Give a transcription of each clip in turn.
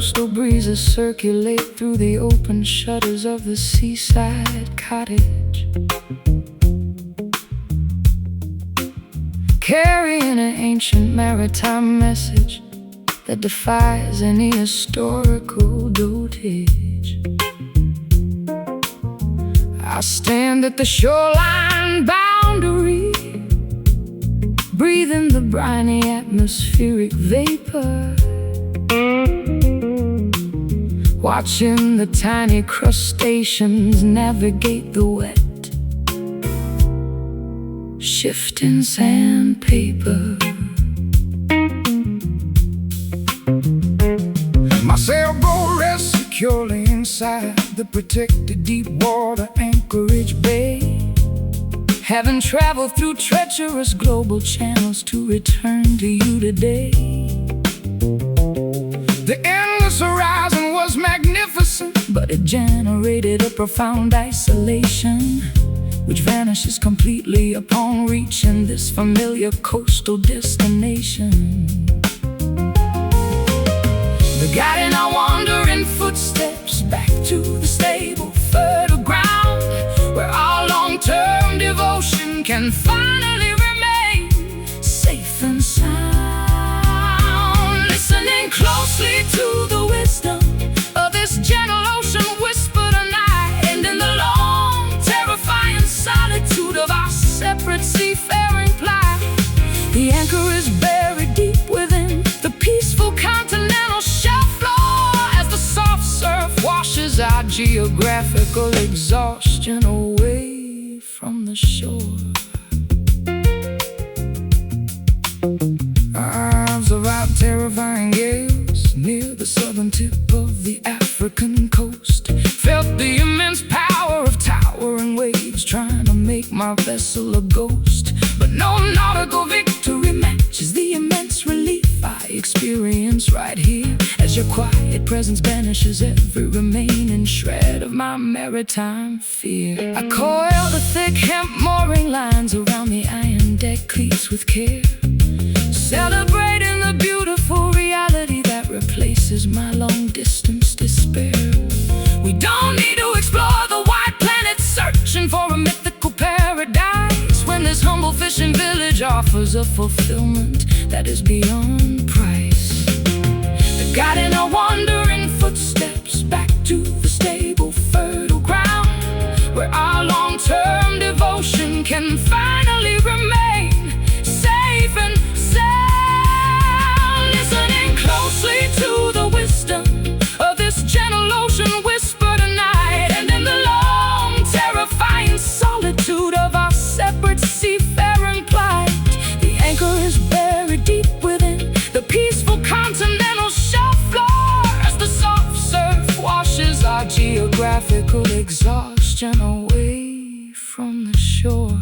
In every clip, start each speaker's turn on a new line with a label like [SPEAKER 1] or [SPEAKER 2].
[SPEAKER 1] coastal breezes circulate through the open shutters of the seaside cottage, carrying an ancient maritime message that defies any historical dotage. I stand at the shoreline boundary, breathing the briny atmospheric vapor, watching the tiny crustaceans navigate the wet, shifting sandpaper. My sailboat rests securely inside the protected deep water Anchorage Bay, having traveled through treacherous global channels to return to you today. The endless horizon was magnificent, but it generated a profound isolation, which vanishes completely upon reaching this familiar coastal destination. The guiding our wandering footsteps back to the stable, fertile ground, where our long-term devotion can finally remain safe and sound. Listening closely to the wisdom of this gentle ocean whisper tonight, and in the long, terrifying solitude of our separate seafaring plight, the anchor is buried deep within the peaceful continental shelf floor, as the soft surf washes our geographical exhaustion away from the shore. I survived terrifying gales near the southern tip of the African coast, felt the immense power of towering waves trying to make my vessel a ghost. But no nautical victory matches the immense relief I experience right here, as your quiet presence banishes every remaining shred of my maritime fear. I coil the thick hemp mooring lines around the iron deck cleats with care, celebrating the beautiful reality that replaces my long-distance despair. We don't need to explore the wide planet searching for a mythical paradise, when this humble fishing village offers a fulfillment that is beyond price. The guiding our wandering footsteps back to the stable, fertile ground, where our long-term devotion can finally remain safe and sound. Listening closely to the wisdom of this gentle ocean whisper tonight, and in the long, terrifying solitude of our separate seafaring plight, the anchor is buried deep within the peaceful continental shelf floor, as the soft surf washes our geographical exhaustion away from the shore.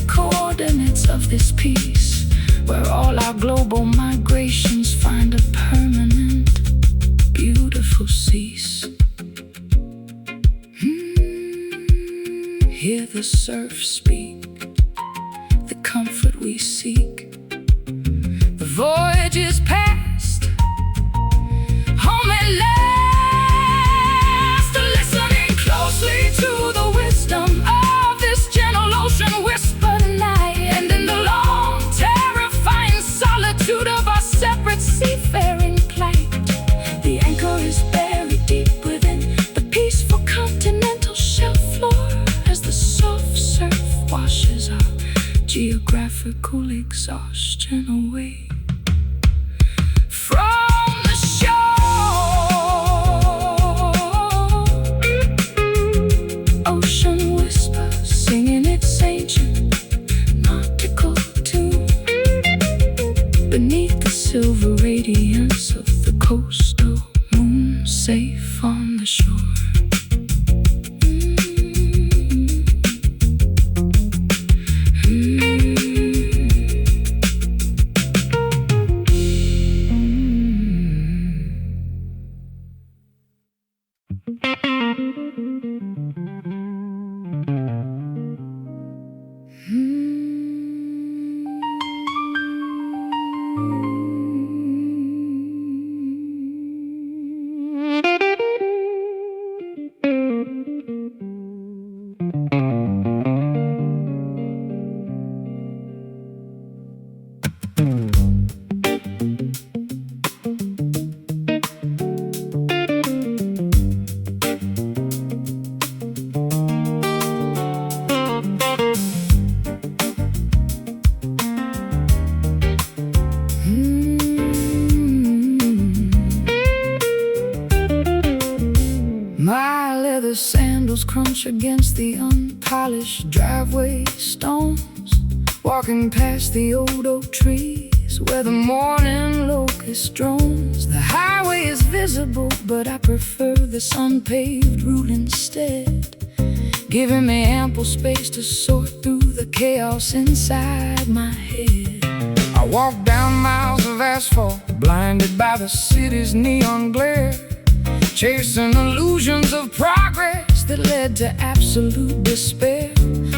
[SPEAKER 1] Coordinates of this piece, where all our global migrations find a permanent, beautiful cease. Hear the surf speak, the comfort we seek. The voyage is past, home at last. Listening closely to the wisdom of this gentle ocean whisper tonight, and in the long, terrifying solitude of our separate seafaring plight, the anchor is buried deep within the peaceful continental shelf floor, as the soft surf washes our geographical exhaustion away from the shore. crunch against the unpolished driveway stones. Walking past the old oak trees where the morning locust drones. The highway is visible, but I prefer this unpaved route instead, giving me ample space to sort through the chaos inside my head. I walk down miles of asphalt, blinded by the city's neon glare, chasing illusions of progress that led to absolute despair.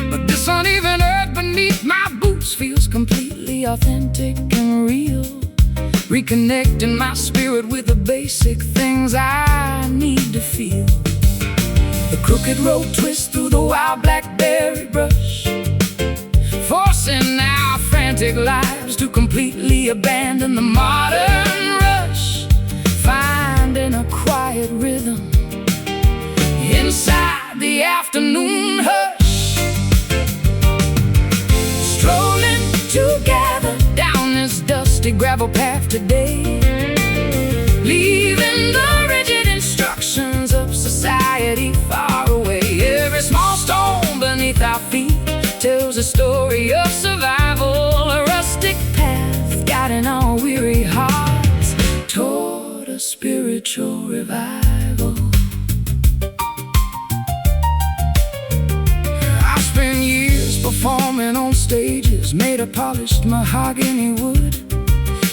[SPEAKER 1] But this uneven earth beneath my boots feels completely authentic and real, reconnecting my spirit with the basic things I need to feel. The crooked road twists through the wild blackberry brush, forcing our frantic lives to completely abandon the modern rush, finding a quiet rhythm inside the afternoon hush. Strolling together down this dusty gravel path today, leaving the rigid instructions of society far away. Every small stone beneath our feet tells a story of survival, a rustic path guiding our weary hearts toward a spiritual revival. I spent years performing on stages made of polished mahogany wood,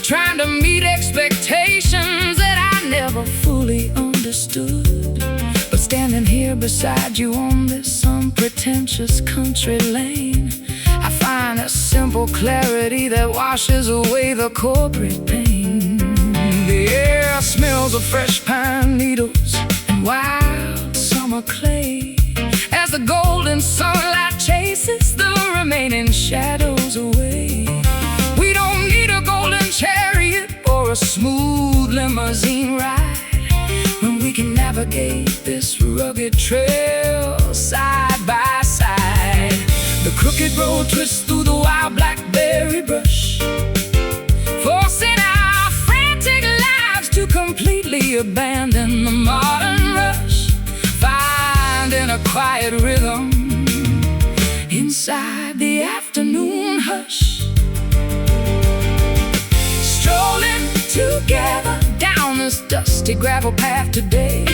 [SPEAKER 1] trying to meet expectations that I never fully understood. But standing here beside you on this unpretentious country lane, I find a simple clarity that washes away the corporate pain. The air smells of fresh pine needles and wild summer clay, as the golden sunlight chases the remaining shadows away. We don't need a golden chariot or a smooth limousine ride when we can navigate this rugged trail side by side. The crooked road twists through the wild blackberry brush, forcing our frantic lives to completely abandon the modern rush, finding a quiet rhythm inside the afternoon hush. Strolling together down this dusty gravel path today,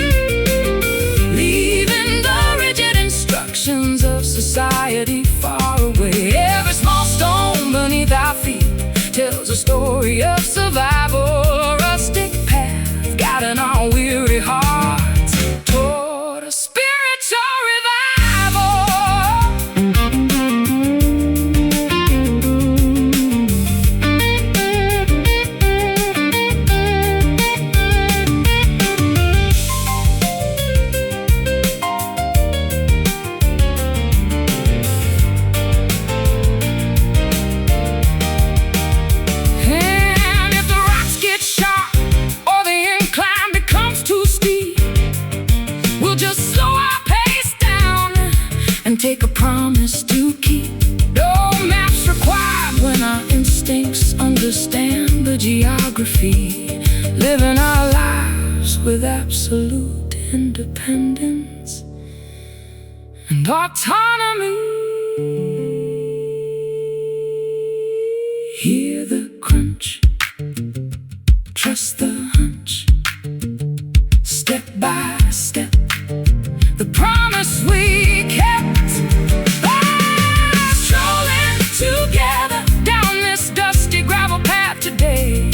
[SPEAKER 1] leaving the rigid instructions of society far away. Every small stone beneath our feet tells a story of survival, a rustic path guiding our weary hearts toward a spiritual revival. Take a promise to keep. No maps required when our instincts understand the geography, living our lives with absolute independence and autonomy. Hear the crunch, trust the hunch, step by step, the promise we kept. Together down this dusty gravel path today,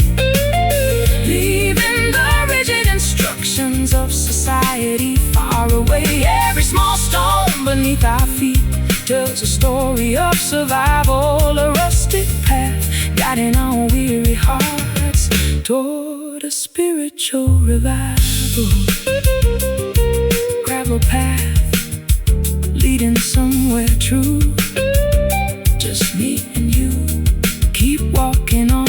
[SPEAKER 1] leaving the rigid instructions of society far away. Every small stone beneath our feet tells a story of survival, a rustic path guiding our weary hearts toward a spiritual revival. Gravel path leading somewhere true, just me and you, keep walking on.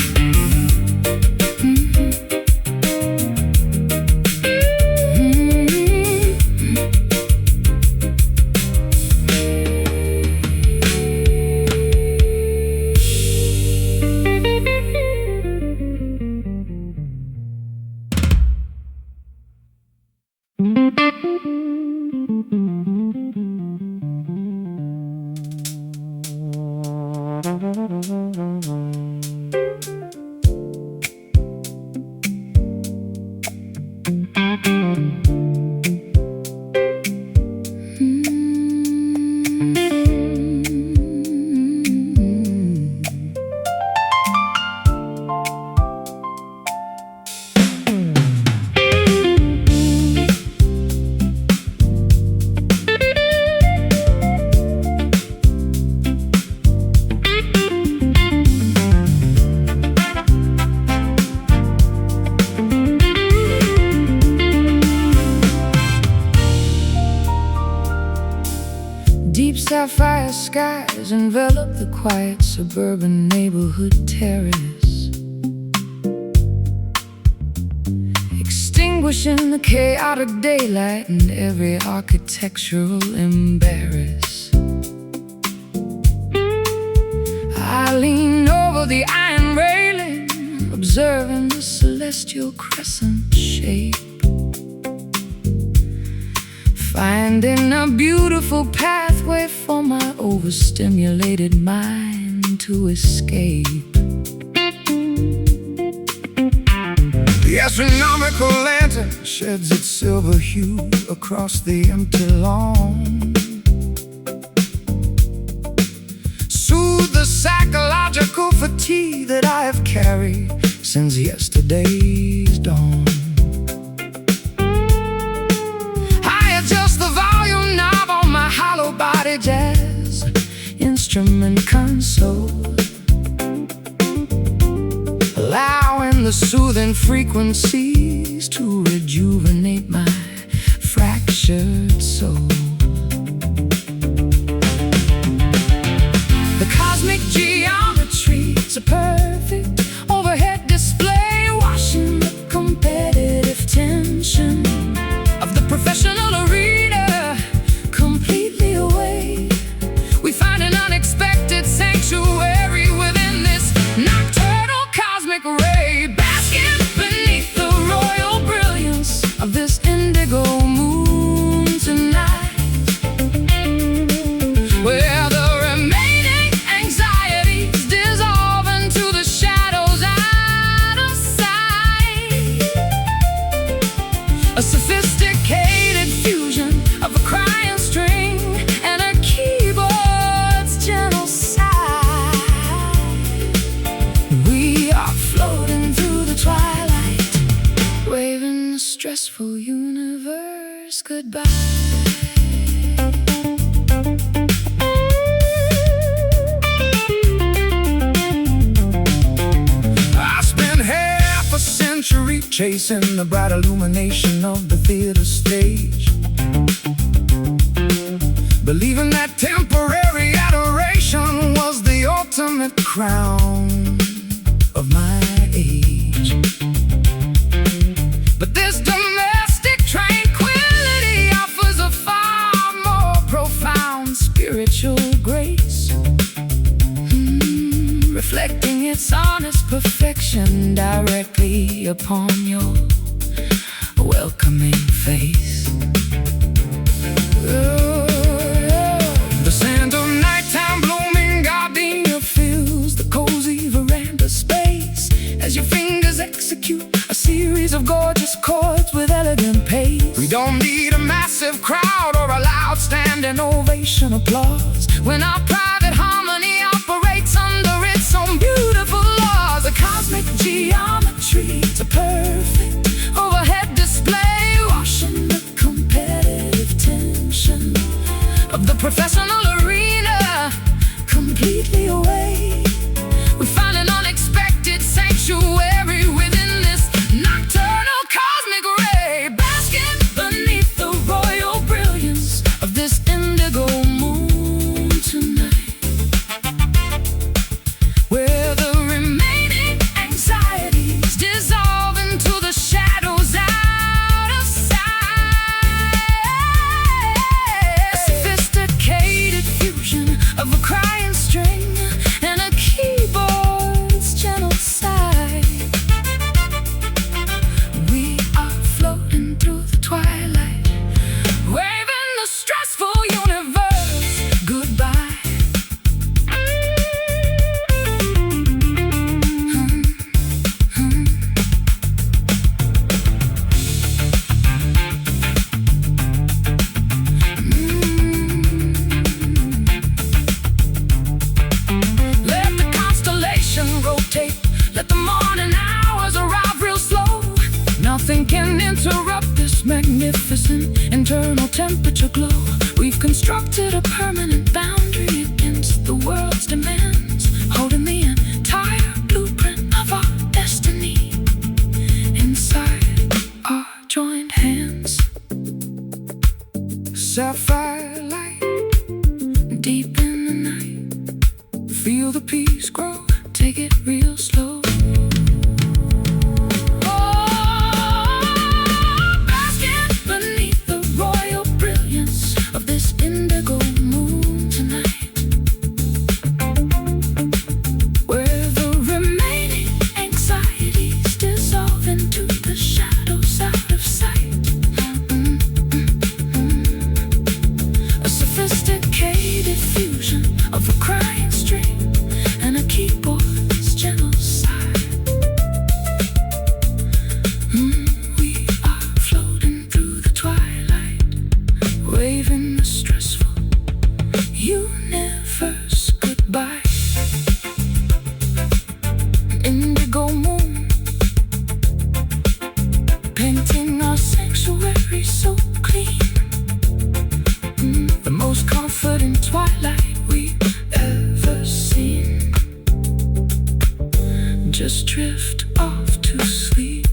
[SPEAKER 1] Deep sapphire skies envelop the quiet suburban neighborhood terrace, extinguishing the chaotic daylight and every architectural embarrass. I lean over the iron railing, observing the celestial crescent shape, finding a beautiful pathway for my overstimulated mind to escape. The astronomical lantern sheds its silver hue across the empty lawn, soothe the psychological fatigue that I have carried since yesterday's dawn. Hollow body jazz instrument console, allowing the soothing frequencies to rejuvenate my fractured soul. The cosmic geometry's a perfect overhead display, washing the competitive tension of the professional arena completely away. We find an unexpected sanctuary within this nocturnal cosmic ray, basking beneath the royal brilliance of this indigo moon tonight, where the remaining anxieties dissolve into the shadows out of sight. A sophisticated fusion of a crying string and a keyboard's gentle sigh. We are floating through the twilight, waving the stressful universe goodbye. I spent half a century chasing the bright illumination of the theater stage, believing that temporary adoration was the ultimate crown of my age. But this domestic tranquility offers a far more profound spiritual grace, reflecting its honest perfection directly upon your welcoming face. The scent of nighttime blooming gardenia fills the cozy veranda space as your fingers execute a series of gorgeous chords with elegant pace. We don't need a massive crowd or a loud standing ovation applause when our private harmony operates under its own beautiful laws. The cosmic geometry's a perfect overhead display, washing the competitive tension of the professional arena completely away. We find an unexpected sanctuary within this nocturnal cosmic ray, basking beneath the royal brilliance of this indigo moon tonight, where the remaining anxieties dissolve into the shadows out of sight. A sophisticated fusion of a crying string and a keyboard's gentle sigh. We are floating through the twilight, waving the stressful universe goodbye. Let the constellation rotate, let the morning hours arrive real slow. Nothing can interrupt this magnificent internal temperature glow. We've constructed a permanent boundary against the world's demands, holding the entire blueprint of our destiny inside our joined hands. Sapphire light deep in the night. Feel the peace grow, take it real slow. Just drift off to sleep.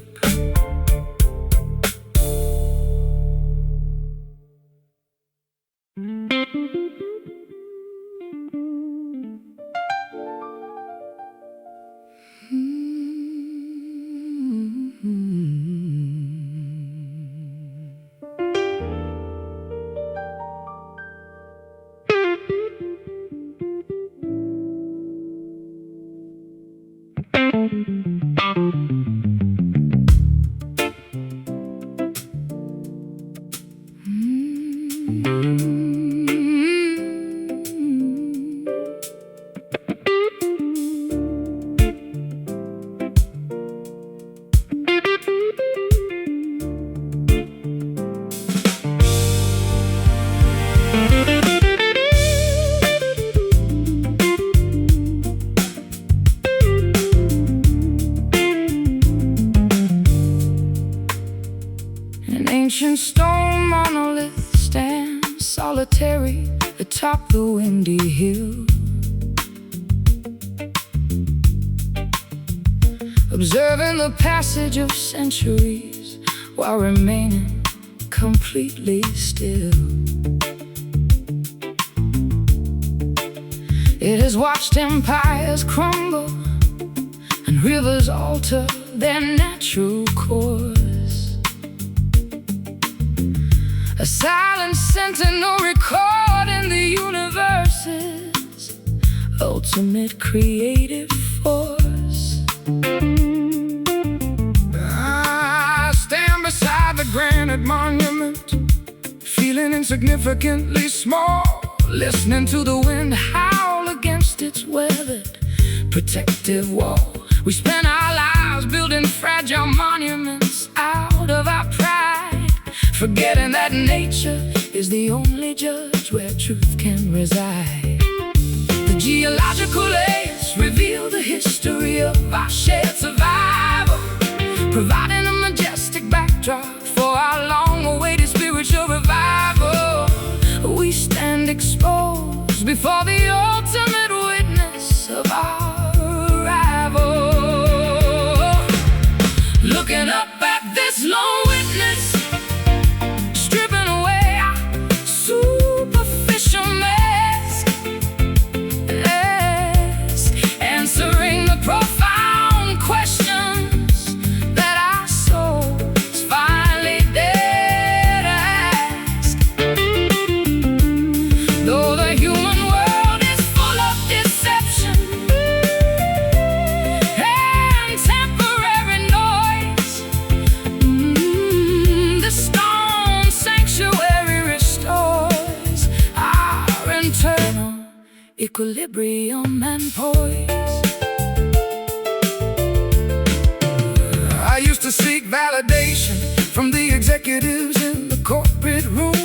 [SPEAKER 1] An ancient stone monolith stands solitary atop the windy hill, observing the passage of centuries while remaining completely still. It has watched empires crumble and rivers alter their natural course. A silent sentinel recording the universe's ultimate creative force. I stand beside the granite monument, feeling insignificantly small, listening to the wind howl against its weathered protective wall. We spend our lives building fragile monuments out of our pride, forgetting that nature is the only judge where truth can reside. The geological layers reveal the history of our shared survival, providing a majestic backdrop for our long-awaited spiritual revival. We stand exposed before the ultimate witness of our arrival, looking up at this lone witness, stripping away our superficial mask, answering the profound questions that our souls finally dare ask. Though the human world is full of deception and temporary noise, the stone sanctuary restores our internal equilibrium and poise. I used to seek validation from the executives in the corporate room,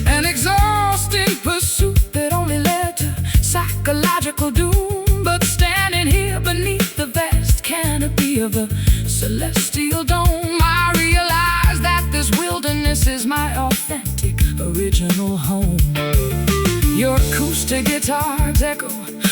[SPEAKER 1] an exhausting pursuit that only led to psychological doom. But standing here beneath the vast canopy of a celestial dome, I realize that this wilderness is my authentic, original home. Your acoustic guitars echo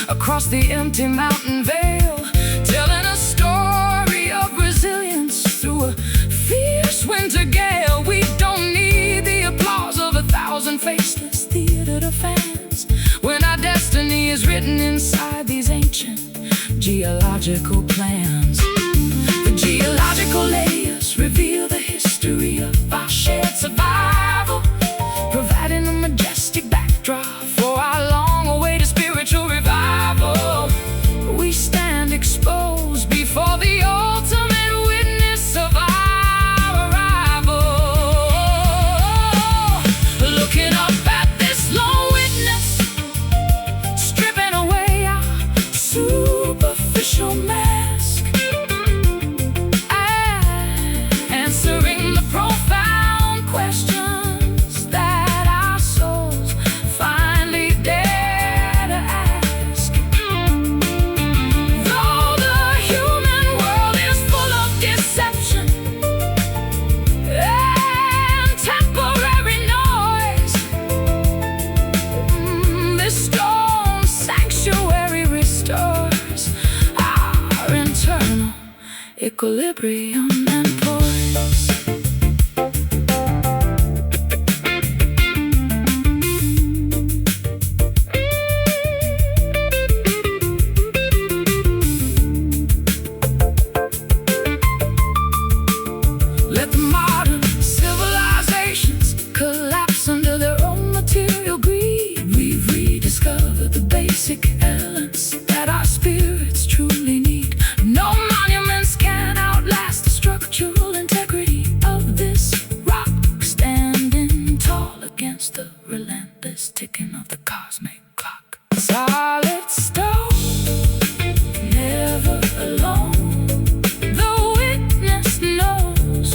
[SPEAKER 1] across the empty mountain vale, telling a story of resilience through a fierce winter gale. We don't need the applause of 1,000 faceless theater fans. when our destiny is written inside these ancient geological plans. The geological layers reveal the history of our shared survival, providing a majestic backdrop for our long-awaited spiritual revival. We stand exposed before the ultimate witness of our arrival, looking up at this lone witness, stripping away our superficial mask, answering the profound questions that our souls finally dare to ask. Though the human world is full of deception and temporary noise, this stone sanctuary restores our internal equilibrium and poise. Let the modern civilizations collapse under their own material greed. We've rediscovered the basic elements that our spirits truly need. No monuments can outlast the structural integrity of this rock, standing tall against the relentless ticking of the cosmic clock. Solid stone, never alone. The witness knows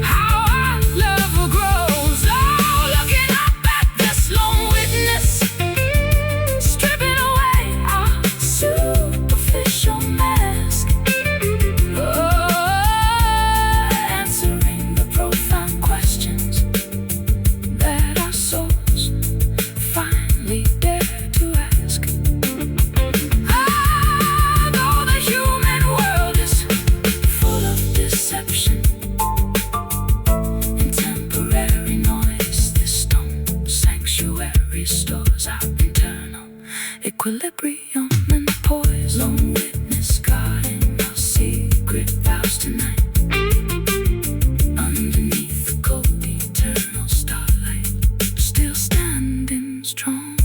[SPEAKER 1] how our love grows. Oh, looking up at this lone witness, stripping away our superficial mask, answering the profound questions that our souls finally dare to ask. Though the human world is full of deception and temporary noise, this stone sanctuary stores our internal equilibrium and poise. Lone witness guarding our secret vows tonight, underneath the cold eternal starlight, still standing strong.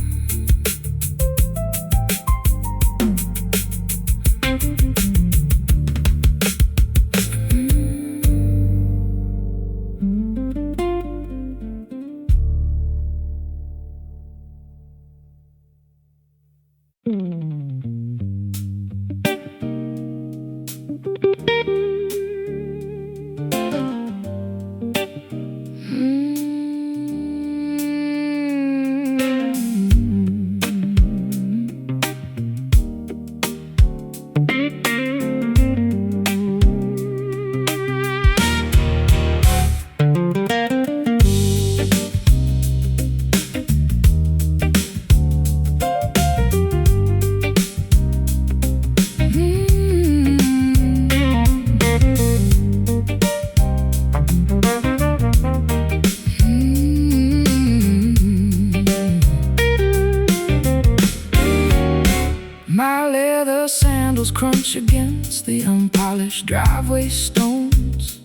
[SPEAKER 1] My leather sandals crunch against the unpolished driveway stones,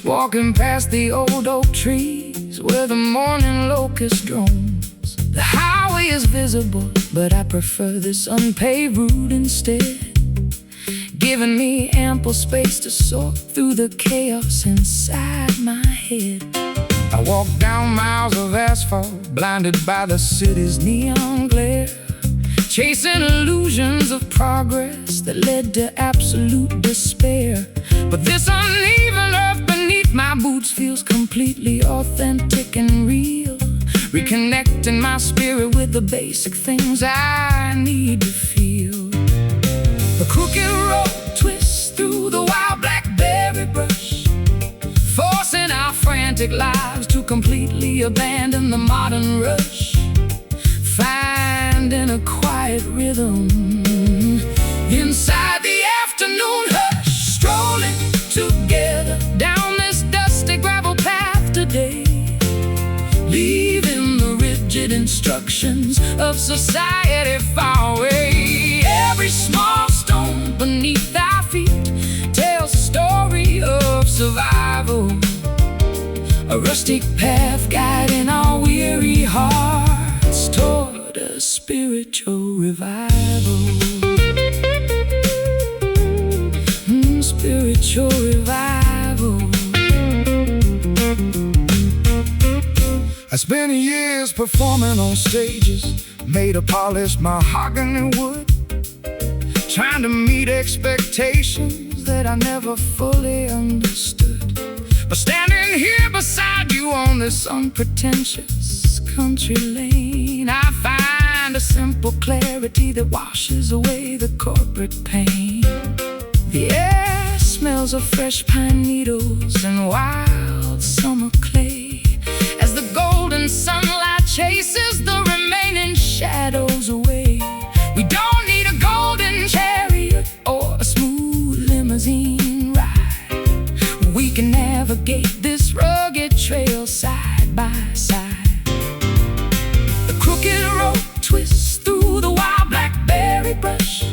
[SPEAKER 1] walking past the old oak trees where the morning locust drones. The highway is visible, but I prefer this unpaved route instead, giving me ample space to sort through the chaos inside my head. I walk down miles of asphalt, blinded by the city's neon glare, chasing illusions of progress that led to absolute despair. But this uneven earth beneath my boots feels completely authentic and real, reconnecting my spirit with the basic things I need to feel. The crooked road twists through the wild blackberry brush, forcing our frantic lives to completely abandon the modern rush, finding a quiet rhythm inside the afternoon hush, strolling together down this dusty gravel path today, leaving the rigid instructions instructions of society far away. Every small stone beneath our feet tells a story of survival, a rustic path guiding our weary hearts toward a spiritual revival. Spiritual revival. I spent years performing on stages made of polished mahogany wood, trying to meet expectations that I never fully understood. But standing here beside you on this unpretentious country lane, I find a simple clarity that washes away the corporate pain. The air smells of fresh pine needles and wild summer clay, as the golden sunlight chases the remaining shadows away. We don't need a golden chariot or a smooth limousine ride. We can navigate this rugged trail side by side. The crooked road twists through the wild blackberry brush,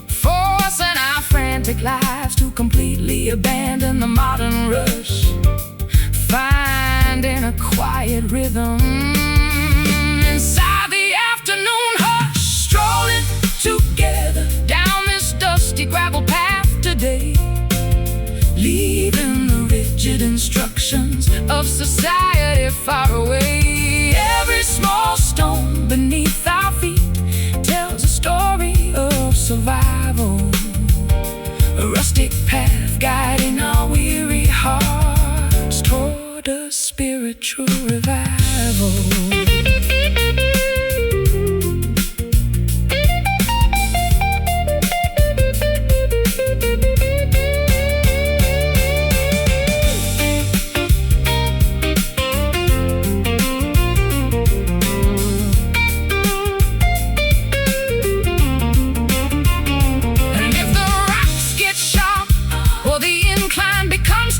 [SPEAKER 1] forcing our frantic lives to completely abandon the modern rush, finding a quiet rhythm inside the afternoon hush, strolling together down this dusty gravel path today, leaving the rigid instructions of society far away. Every small stone beneath our feet tells a story of survival, a rustic path guiding our weary hearts toward a spiritual revival.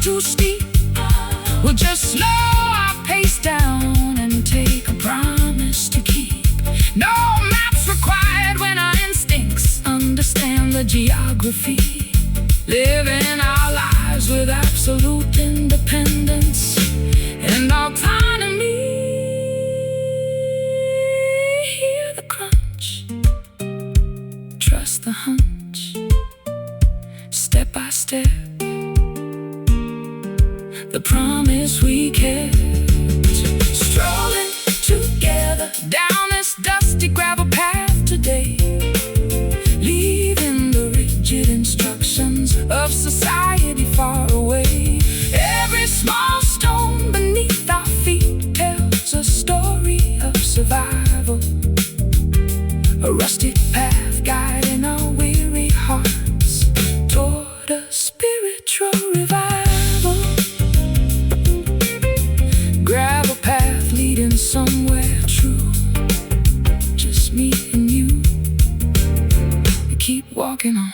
[SPEAKER 1] Too steep, we'll just slow our pace down and take a promise to keep. No maps required when our instincts understand the geography, living our lives with absolute independence and autonomy. Hear the crunch, trust the hunch, step by step, the promise we kept, strolling together down this dusty gravel path today, leaving the rigid instructions of society far away. Every small stone beneath our feet tells a story of survival, a rustic path guiding our weary hearts toward a spiritual revival. Gravel path leading somewhere true, just me and you. We keep walking on.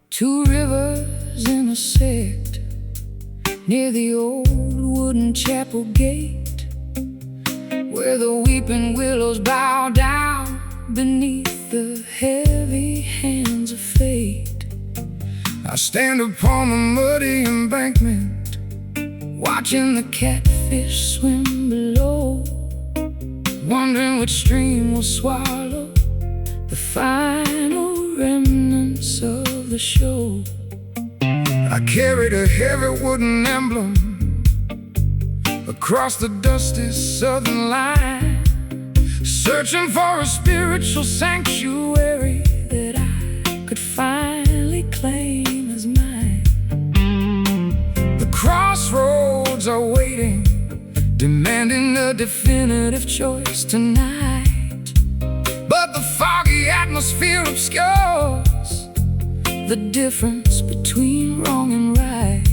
[SPEAKER 1] Two rivers intersect near the old wooden chapel gate, where the weeping willows bow down beneath the heavy hands of fate. I stand upon the muddy embankment, watching the catfish swim below. which stream will swallow the final remnants of the show. I carried a heavy wooden emblem across the dusty southern line, searching for a spiritual sanctuary that I could finally claim as mine. The crossroads are waiting, demanding a definitive choice tonight, but the foggy atmosphere obscures the difference between wrong and right.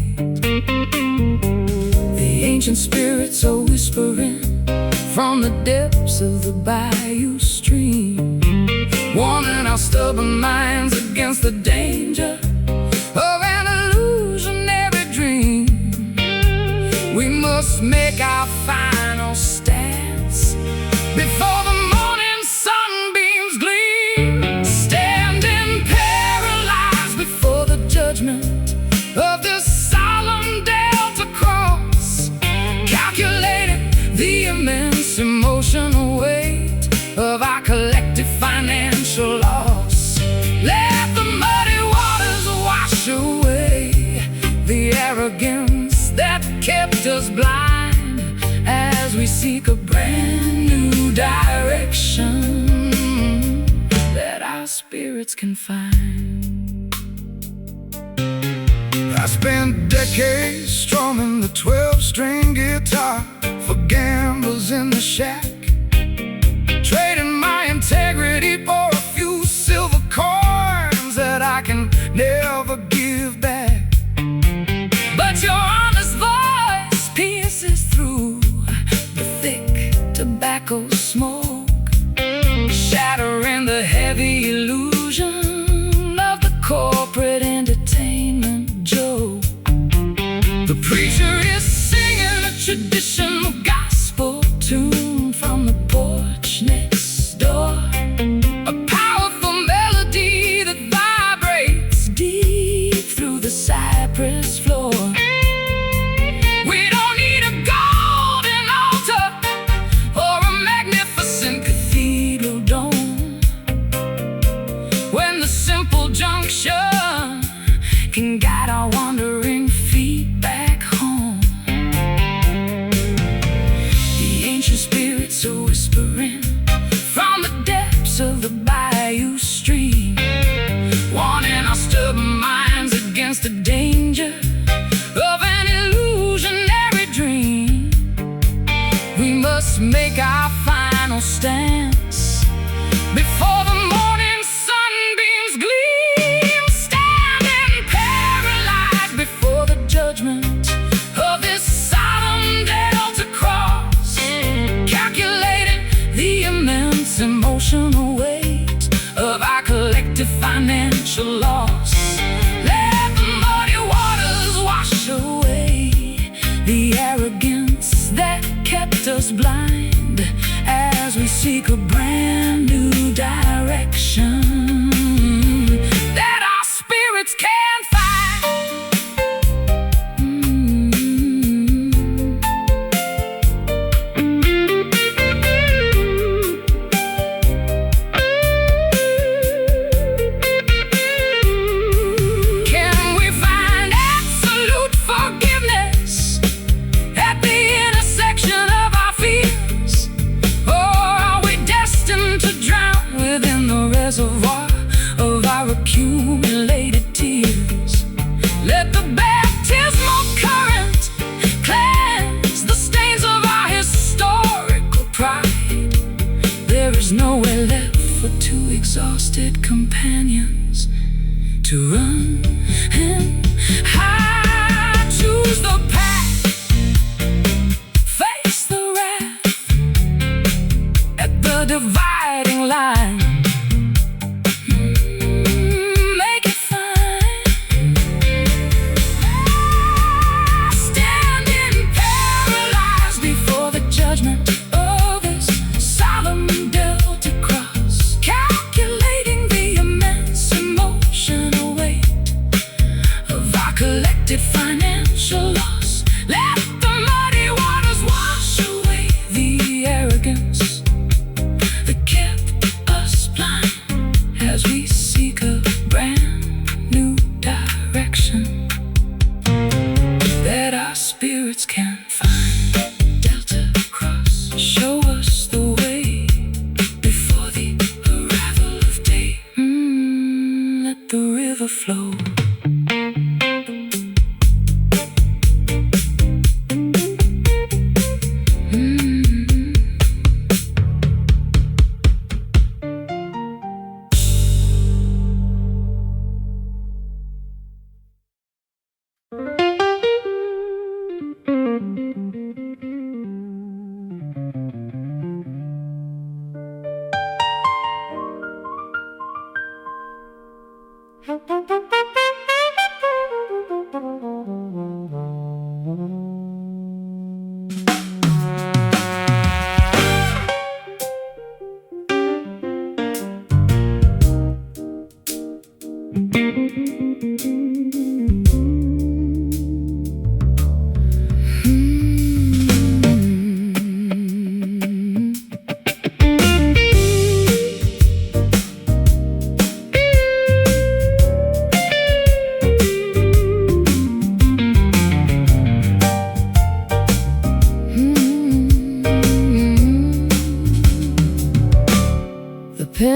[SPEAKER 1] The ancient spirits are whispering from the depths of the bayou stream, warning our stubborn minds against the danger of an illusionary dream. We must make our final stance before the morning sunbeams gleam, standing paralyzed before the judgment of this solemn Delta cross, calculating the immense emotional weight of our collective financial loss. Let the muddy waters wash away the arrogance that kept us blind, as we seek a brand new direction that our spirits can find. I spent decades strumming the 12-string guitar for gamblers in the shack, trading my integrity for a few silver coins that I can never give back. But your honest voice pierces through the thick tobacco smoke, shattering the heavy illusion of the corporate entertainment joke. The preacher is singing a traditional gospel tune from the porch next door, a powerful melody that vibrates deep through the cypress floor. We don't need a golden altar or a magnificent cathedral dome, when the simple junction can guide our wandering feet back home. The ancient spirits are whispering from the depths of the bayou stream, warning our stubborn minds against the danger of an illusionary dream. We must make our final stance before the morning sunbeams gleam, standing paralyzed before the judgment of this solemn Delta cross, calculating the immense emotional weight of our collective financial loss. Let the muddy waters wash away the arrogance that kept us blind, as we seek a brand new direction that our spirits can find. Can we find absolute forgiveness at the intersection of our fears? Or are we destined to drown within the reservoir of our accumulated tears? Let the baptismal current cleanse the stains of our historical pride. There is nowhere left for two exhausted companions to run and hide. Choose the path, face the wrath at the dividing line. Make it fine. Standing paralyzed before the judgment of this solemn Delta cross, calculating the immense emotional weight of our collective financial loss. Let the muddy waters wash away the arrogance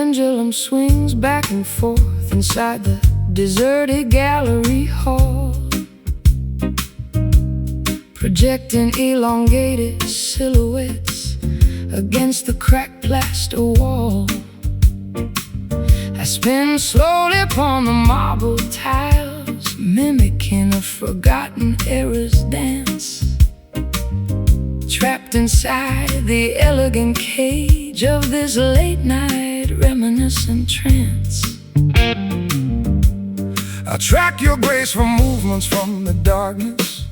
[SPEAKER 1] pendulum swings back and forth inside the deserted gallery hall, projecting elongated silhouettes against the cracked plaster wall. I spin slowly upon the marble tiles, mimicking a forgotten era's dance, trapped inside the elegant cage of this late-night reminiscent trance. I track your graceful movements from the darkness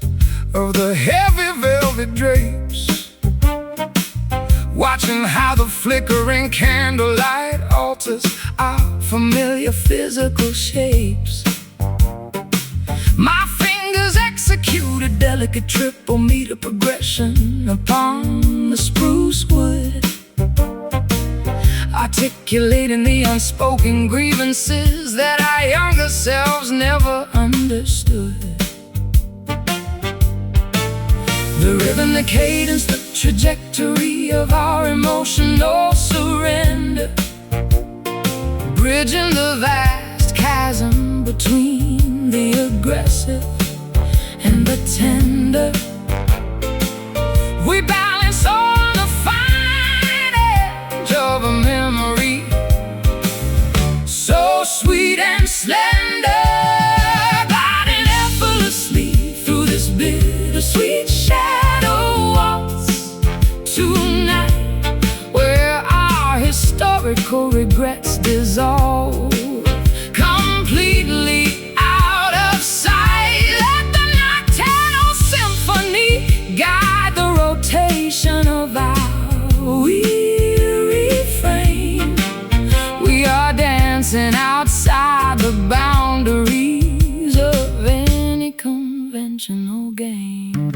[SPEAKER 1] of the heavy velvet drapes, watching how the flickering candlelight alters our familiar physical shapes. My fingers execute a delicate triple meter progression upon the spruce wood, articulating the unspoken grievances that our younger selves never understood. The rhythm, the cadence, the trajectory of our emotional surrender, bridging the vast chasm between the aggressive and the tender. We balance on the fine edge of a memory, so sweet and slender, gliding effortlessly through this bittersweet shadow waltz tonight, where our historical regrets dissolve completely out of sight. Let the nocturnal symphony guide the rotation of our weary frame. We are dancing outside the boundaries of any conventional game.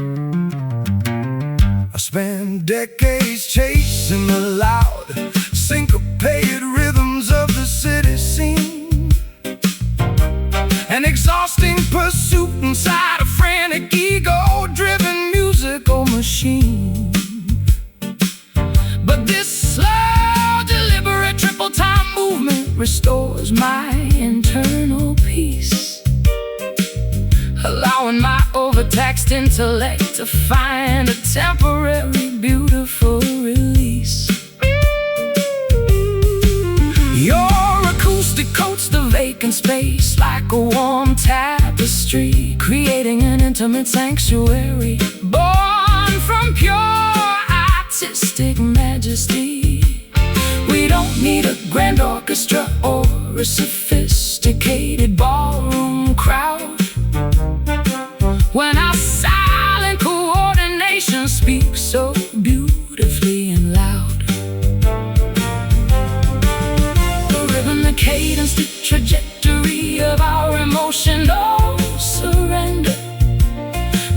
[SPEAKER 1] I spent decades chasing the loud, syncopated rhythms of the city scene, an exhausting pursuit inside a frantic, ego-driven musical machine. But this slow, deliberate, triple-time movement restores my internal peace, allowing my overtaxed intellect to find a temporary, beautiful release. Your acoustic coats the vacant space like a warm tapestry, creating an intimate sanctuary born from pure artistic majesty. We don't need a grand orchestra or a sophisticated ballroom crowd when our silent coordination speaks so beautifully and loud. The rhythm, the cadence, the trajectory of our emotional surrender,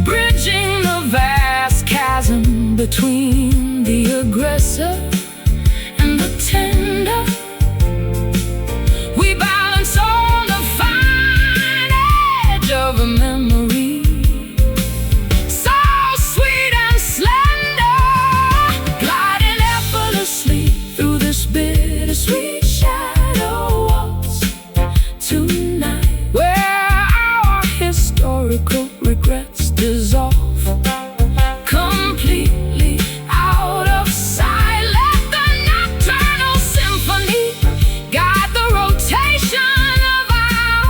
[SPEAKER 1] bridging the vast chasm between the aggressor and the tender. We balance on the fine edge of a memory, so sweet and slender, gliding effortlessly through this bittersweet shadow waltz tonight, where our historical regrets dissolve completely out of sight. Let the nocturnal symphony guide the rotation of our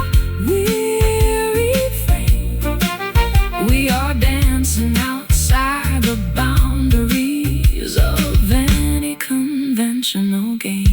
[SPEAKER 1] weary frame. We are dancing outside the boundaries of any conventional game.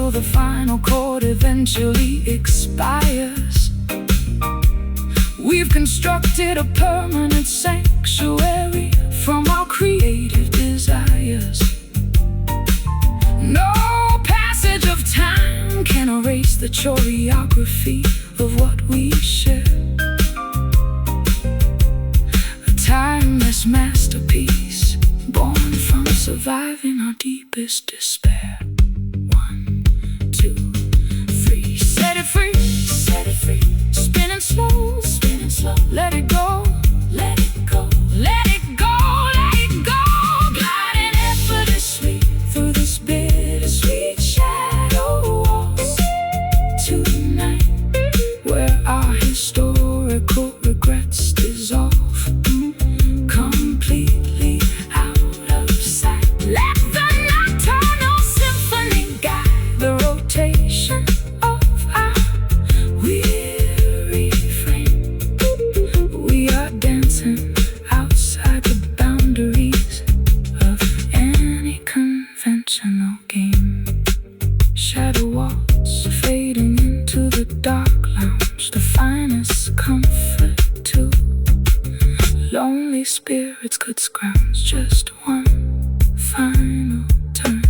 [SPEAKER 1] The final chord eventually expires. We've constructed a permanent sanctuary from our creative desires. No passage of time can erase the choreography of what we share, a timeless masterpiece alive in our deepest despair. 1, 2, 3. Set it free, set it free. Spinning slow, spinning slow. Let it go, let it go, let it go, let it go. Gliding effortlessly through this bittersweet shadow walls tonight, where our historical regrets dissolve completely out of sight. Let the nocturnal symphony guide the rotation of our weary frame. We are dancing outside the boundaries of any conventional game. Shadow walls fading into the dark lounge, the finest comfort too. Lonely spirits could scrounge just one final turn.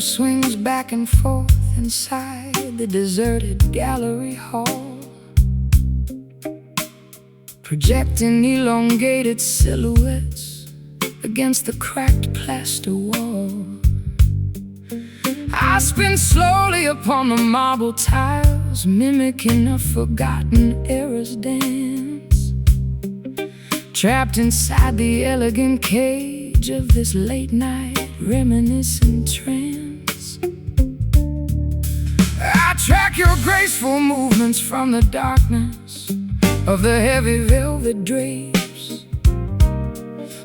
[SPEAKER 1] Swings back and forth inside the deserted gallery hall, projecting elongated silhouettes against the cracked plaster wall. I spin slowly upon the marble tiles, mimicking a forgotten era's dance, trapped inside the elegant cage of this late night reminiscent trance. I track your graceful movements from the darkness of the heavy velvet drapes,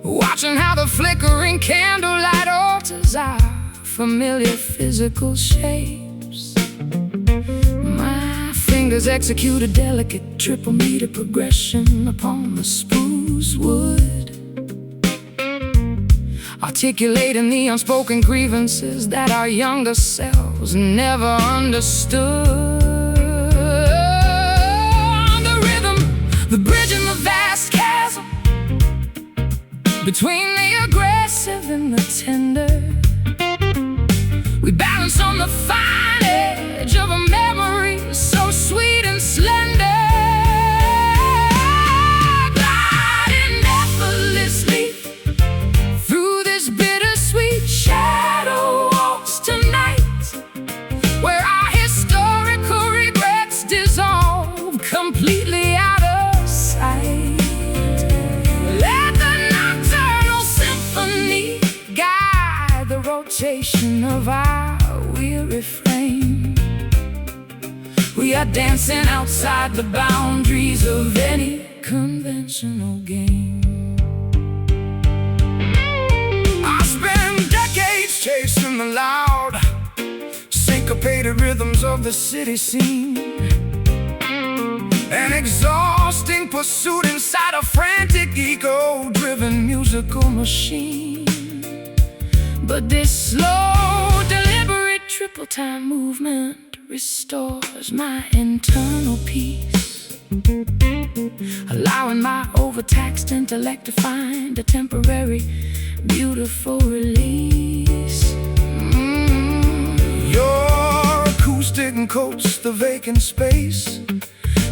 [SPEAKER 1] watching how the flickering candlelight alters our familiar physical shapes. My fingers execute a delicate triple meter progression upon the spruce wood, articulating the unspoken grievances that our younger selves never understood. The rhythm, the bridge in the vast chasm between the aggressive and the tender. We balance on the fine edge of a memory so sweet and slender. Shadow walks tonight, where our historical regrets dissolve completely out of sight. Let the nocturnal symphony guide the rotation of our weary frame. We are dancing outside the boundaries of any conventional game. Chasing the loud, syncopated rhythms of the city scene, an exhausting pursuit inside a frantic, ego-driven musical machine. But this slow, deliberate triple-time movement restores my internal peace, allowing my overtaxed intellect to find a temporary, beautiful release. Your acoustic coats the vacant space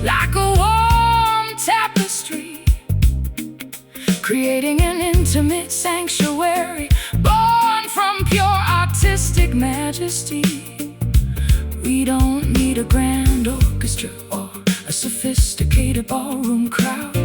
[SPEAKER 1] like a warm tapestry, creating an intimate sanctuary born from pure artistic majesty. We don't need a grand orchestra or a sophisticated ballroom crowd.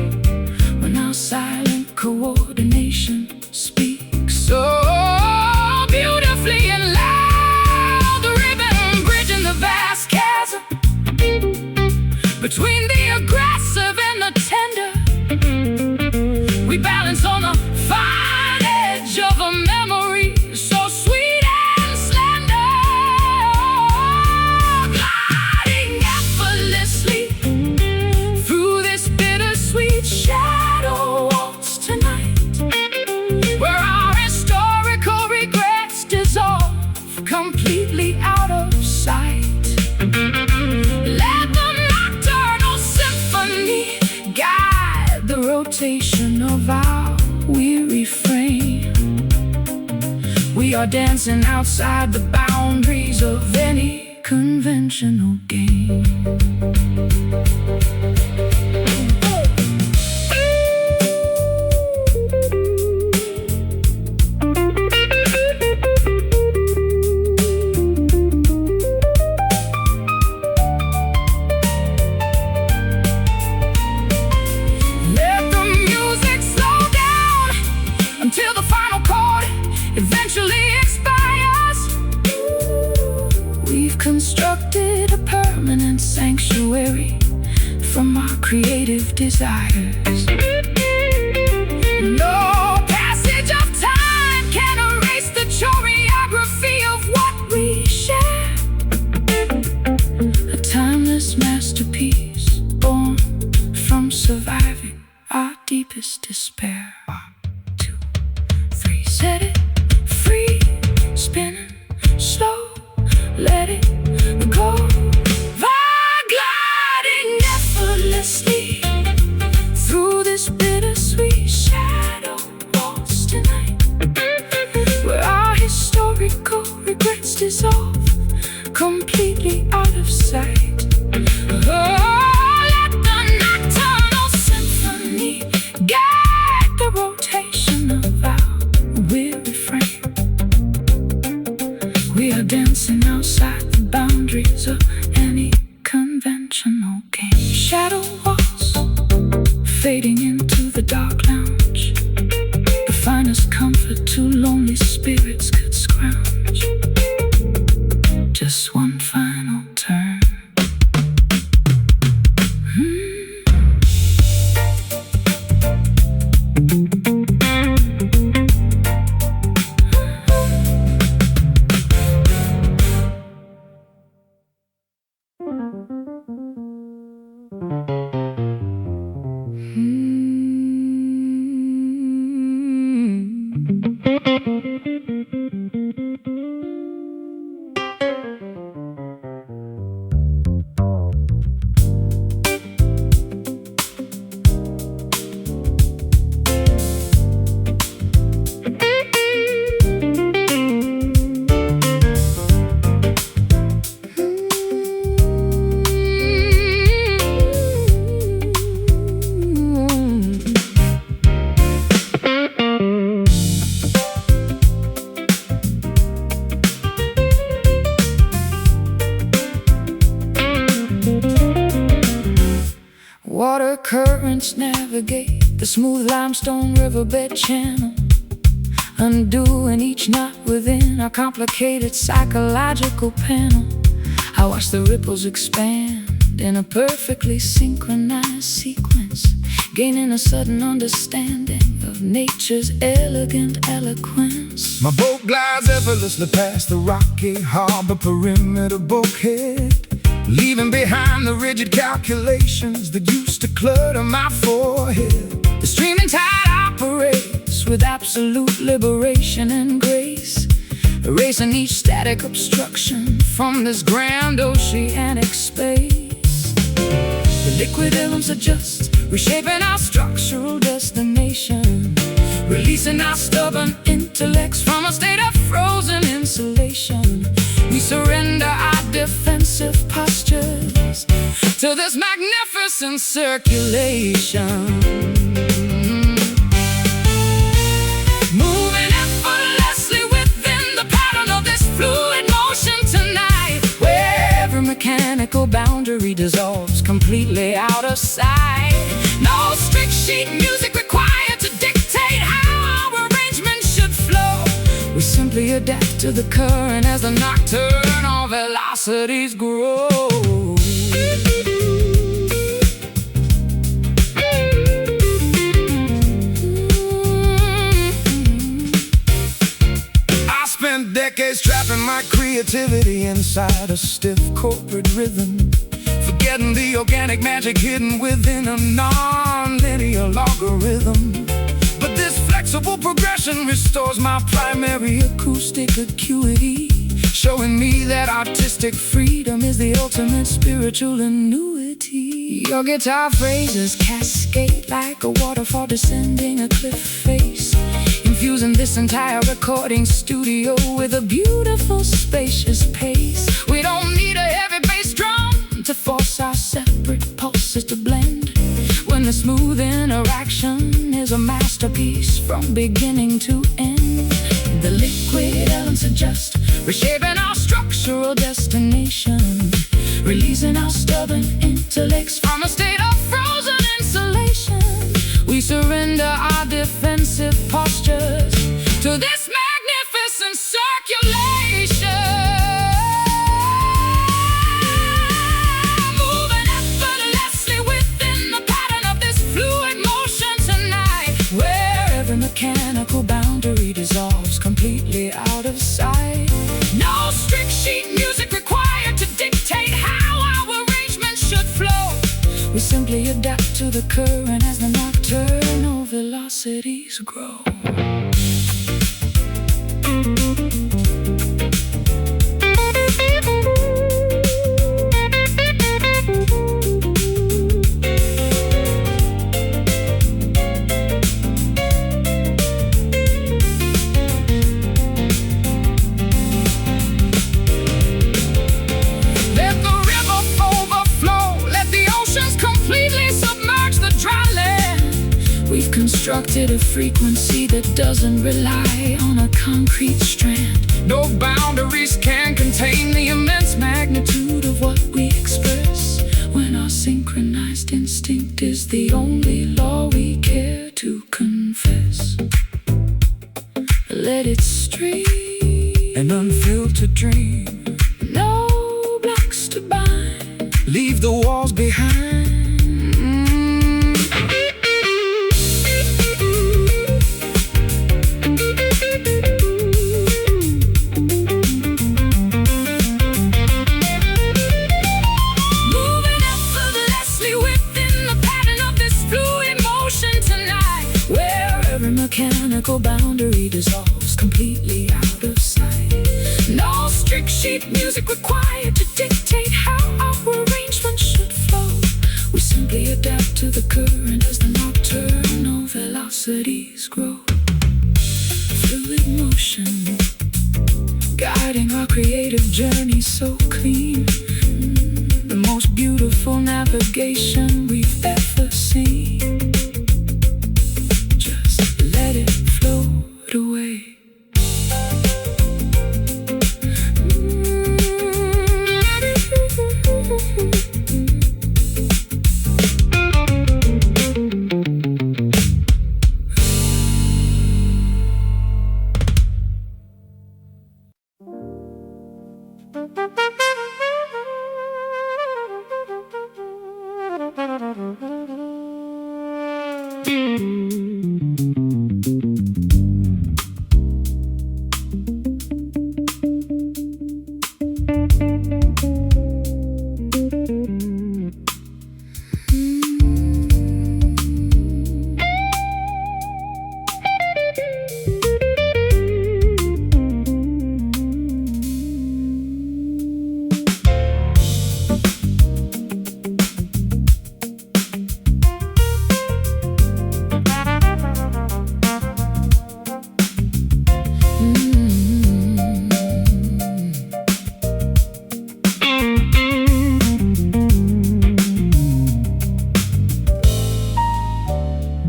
[SPEAKER 1] are dancing outside the boundaries of any conventional game. Until the final chord eventually expires, we've constructed a permanent sanctuary from our creative desires. No passage of time can erase the choreography of what we share. A timeless masterpiece born from surviving our deepest despair. Set it free, spinning slow, let it go. Gliding effortlessly through this bittersweet shadow waltz tonight, where our historical regrets dissolve completely out of sight. Let the nocturnal symphony guide the rotation of our weary frame. We are dancing outside the boundaries of any conventional game. Shadow walls fading into the dark lounge, the finest comfort two lonely spirits could scrounge. Just one final turn. Water currents navigate the smooth limestone riverbed channel, undoing each knot within our complicated psychological panel. I watch the ripples expand in a perfectly synchronized sequence, gaining a sudden understanding of nature's elegant eloquence.
[SPEAKER 2] My boat glides effortlessly past the rocky harbor perimeter bulkhead, leaving behind the rigid calculations that used to clutter my forehead.
[SPEAKER 1] The streaming tide operates with absolute liberation and grace, erasing each static obstruction from this grand oceanic space. The liquid elements adjust, reshaping our structural destination, releasing our stubborn intellects from a state of frozen insulation. We surrender our defensive postures to this magnificent circulation, moving effortlessly within the pattern of this fluid motion tonight, where every mechanical boundary dissolves completely out of sight. No strict sheet music required to dictate how our arrangement should flow. We simply adapt to the current as the nocturnal velocities grow.
[SPEAKER 2] I spent decades trapping my creativity inside a stiff corporate rhythm, forgetting the organic magic hidden within a non-linear logarithm. But this flexible progression restores my primary acoustic acuity, showing me that artistic freedom is the ultimate spiritual annuity. Your guitar phrases cascade like a waterfall descending a cliff face,
[SPEAKER 1] infusing this entire recording studio with a beautiful, spacious pace. We don't need a heavy bass drum to force our separate pulses to blend, when the smooth interaction is a masterpiece from beginning to end. The liquid elements adjust, reshaping our structural destination, releasing our stubborn intellects from a state of frozen insulation. We surrender our defensive postures to this magnificent circulation, moving effortlessly within the pattern of this fluid motion tonight, where every mechanical boundary dissolves completely out of sight. No strict sheet music required to dictate how our arrangement should flow. We simply adapt to the current as the nocturnal velocities grow. Constructed a frequency that doesn't rely on a concrete strand. No boundaries can contain the immense magnitude of what we express, when our synchronized instinct is the only law we care to confess. Let it stream, an unfiltered dream, no blocks to bind, leave the walls behind. Mechanical boundary dissolves completely out of sight. No strict sheet music required to dictate how our arrangement should flow. We simply adapt to the current as the nocturnal velocities grow. Fluid motion, guiding our creative journey so clean. The most beautiful navigation we've ever seen. Let it float away.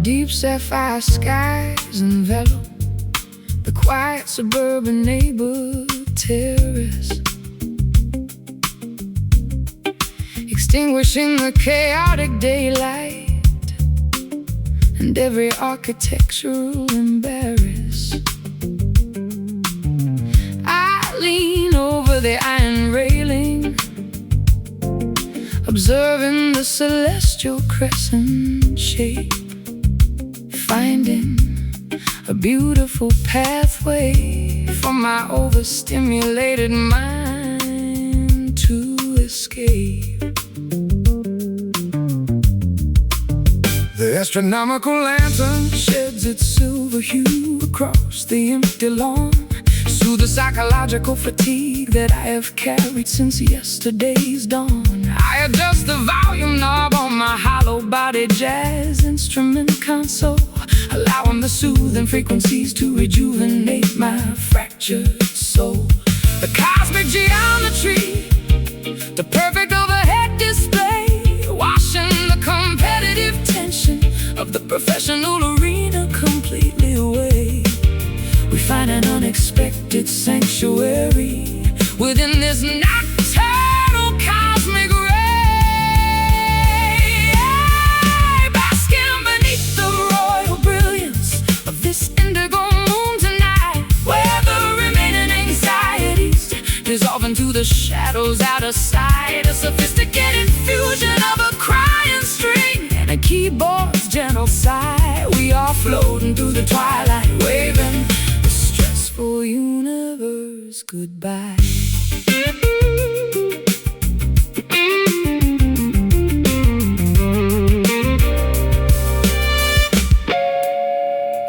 [SPEAKER 1] Deep sapphire skies envelop the quiet suburban neighborhood terrace, extinguishing the chaotic daylight and every architectural embarrass. I lean over the iron railing, observing the celestial crescent shape, finding a beautiful pathway for my overstimulated mind to escape. The astronomical lantern sheds its silver hue across the empty lawn, soothe the psychological fatigue that I have carried since yesterday's dawn. I adjust the volume knob on my hollow-bodied jazz instrument console, allowing the the soothing frequencies to rejuvenate my fractured soul. The cosmic geometry, the perfect overhead display, washing the competitive tension of the professional arena completely away. We find an unexpected sanctuary within this nocturnal cosmic ray, basking beneath the royal brilliance of this indigo moon tonight, where the remaining anxieties dissolve into the shadows out of sight. A sophisticated fusion of a crying string and a keyboard's gentle sigh. We are floating through the twilight, waving the stressful universe goodbye.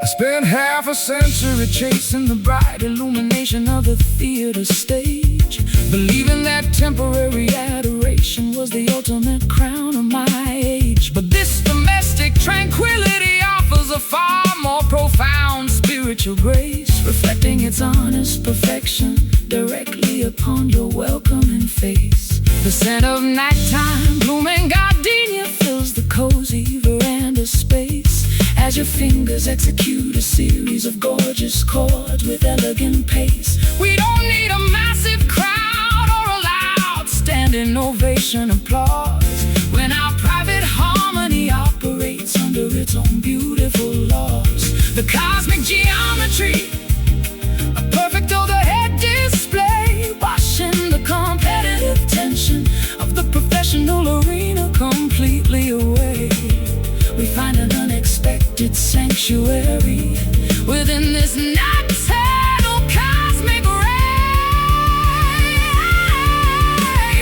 [SPEAKER 2] I spent half a century chasing the bright illumination of the theater stage, believing that temporary adoration was the ultimate crown of my age. But this domestic tranquility offers a far more profound spiritual grace, reflecting its honest perfection directly upon your welcoming face. The scent of nighttime blooming gardenia fills the cozy veranda space as your fingers execute a series of gorgeous chords with elegant pace. We don't need a massive crowd or a loud standing ovation applause when our private harmony operates under its own beautiful laws. The cosmic geometry, a perfect overhead display, washing the competitive tension of the professional arena completely away. We find an unexpected sanctuary within this nocturnal cosmic ray,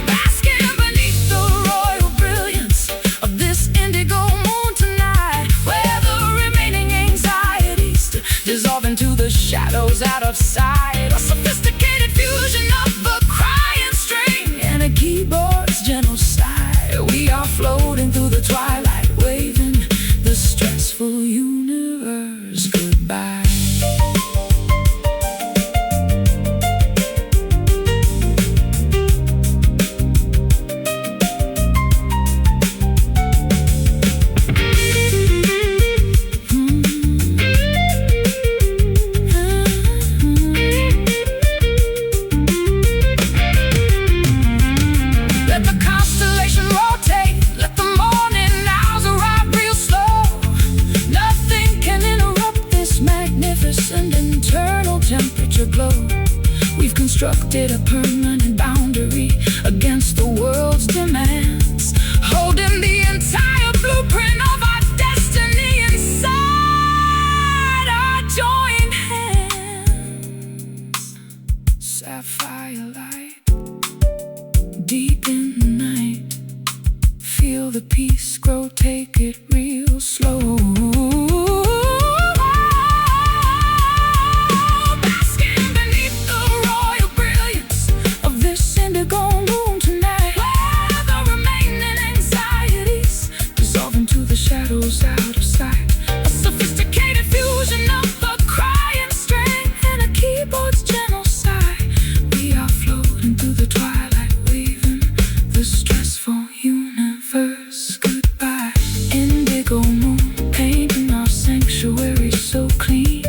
[SPEAKER 2] basking beneath the royal brilliance of this indigo moon tonight, where the remaining anxieties dissolve into the shadows out of sight. A sophisticated fusion of a crying string and a keyboard's gentle sigh. We are floating through the twilight, waving the stressful universe goodbye. Let the constellation rotate, let the morning hours arrive real slow. Nothing can interrupt this magnificent internal temperature glow. We've constructed a permanent boundary against the world's demands, holding the entire blueprint of our destiny inside our joined hands. Sapphire light, deep in the night, feel the peace grow, take it real slow. Basking beneath the royal brilliance of this indigo moon tonight, where the remaining anxieties dissolve into the shadows out of sight. A sophisticated fusion of a crying string and a keyboard's gentle sigh. We are floating through the twilight, waving the stressful universe goodbye. Indigo moon painting our sanctuary so clean,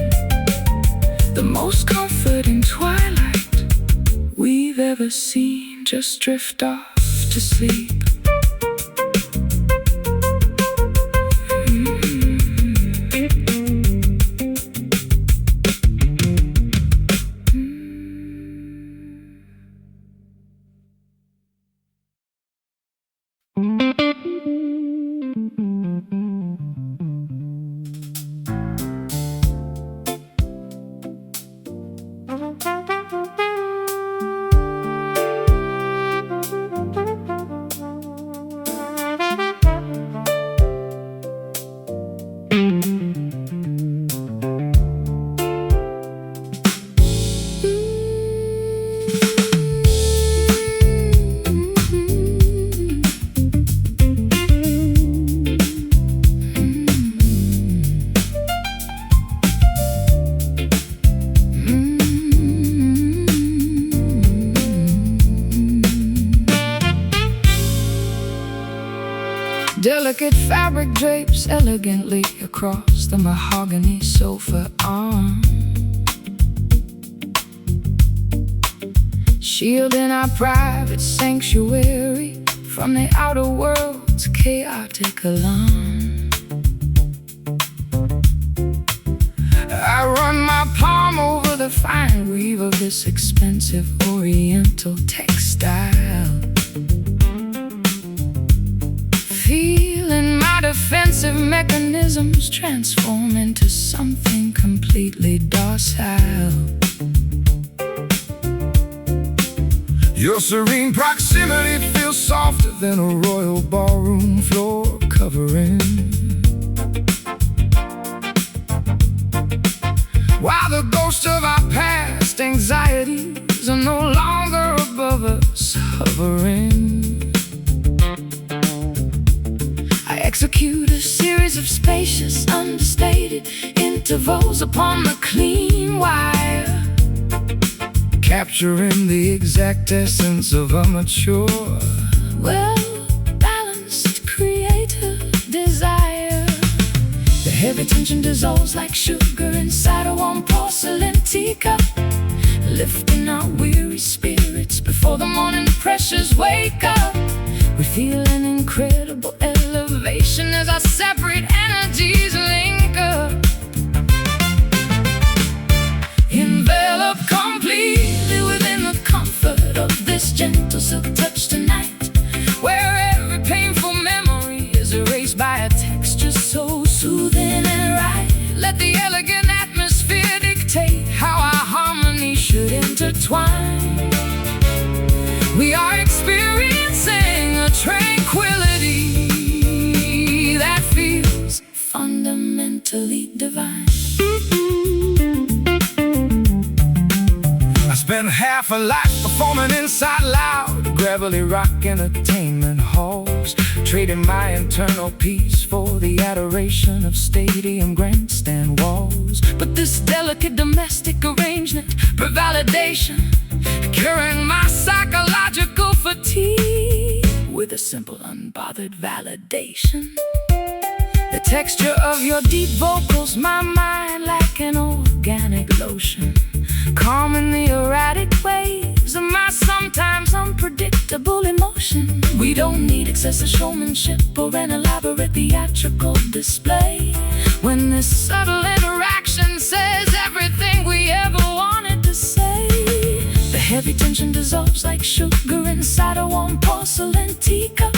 [SPEAKER 2] the most comforting twilight we've ever seen. Just drift off to sleep.
[SPEAKER 1] Delicate fabric drapes elegantly across the mahogany sofa arm, shielding our private sanctuary from the outer world's chaotic alarm. I run my palm over the fine weave of this expensive oriental textile, feeling my defensive mechanisms transform into something completely docile.
[SPEAKER 2] Your serene proximity feels softer than a royal ballroom floor covering, while the ghosts of our past anxieties are no longer above us hovering. I execute a series of spacious, understated intervals upon the clean wire, capturing the exact essence of a mature, well-balanced creative desire. The heavy tension dissolves like sugar inside a warm porcelain teacup, lifting our weary spirits before the morning pressures wake up. We feel an incredible elevation as our separate energies link up, enveloped completely within the comfort of this gentle silk touch tonight, where every painful memory is erased by a texture so soothing and right. Let the elegant atmosphere dictate how our harmony should intertwine. We are experiencing a tranquility that feels fundamentally divine. Spent half a life performing inside loud, gravelly rock entertainment halls, trading my internal peace for the adoration of stadium grandstand walls. But this delicate domestic arrangement for validation, curing my psychological fatigue with a simple unbothered validation. The texture of your deep vocals, my mind like an organic lotion, calming the erratic waves of my sometimes unpredictable emotion. We don't need excessive showmanship or an elaborate theatrical display, when this subtle interaction says everything we ever wanted to say. The heavy tension dissolves like sugar inside a warm porcelain teacup,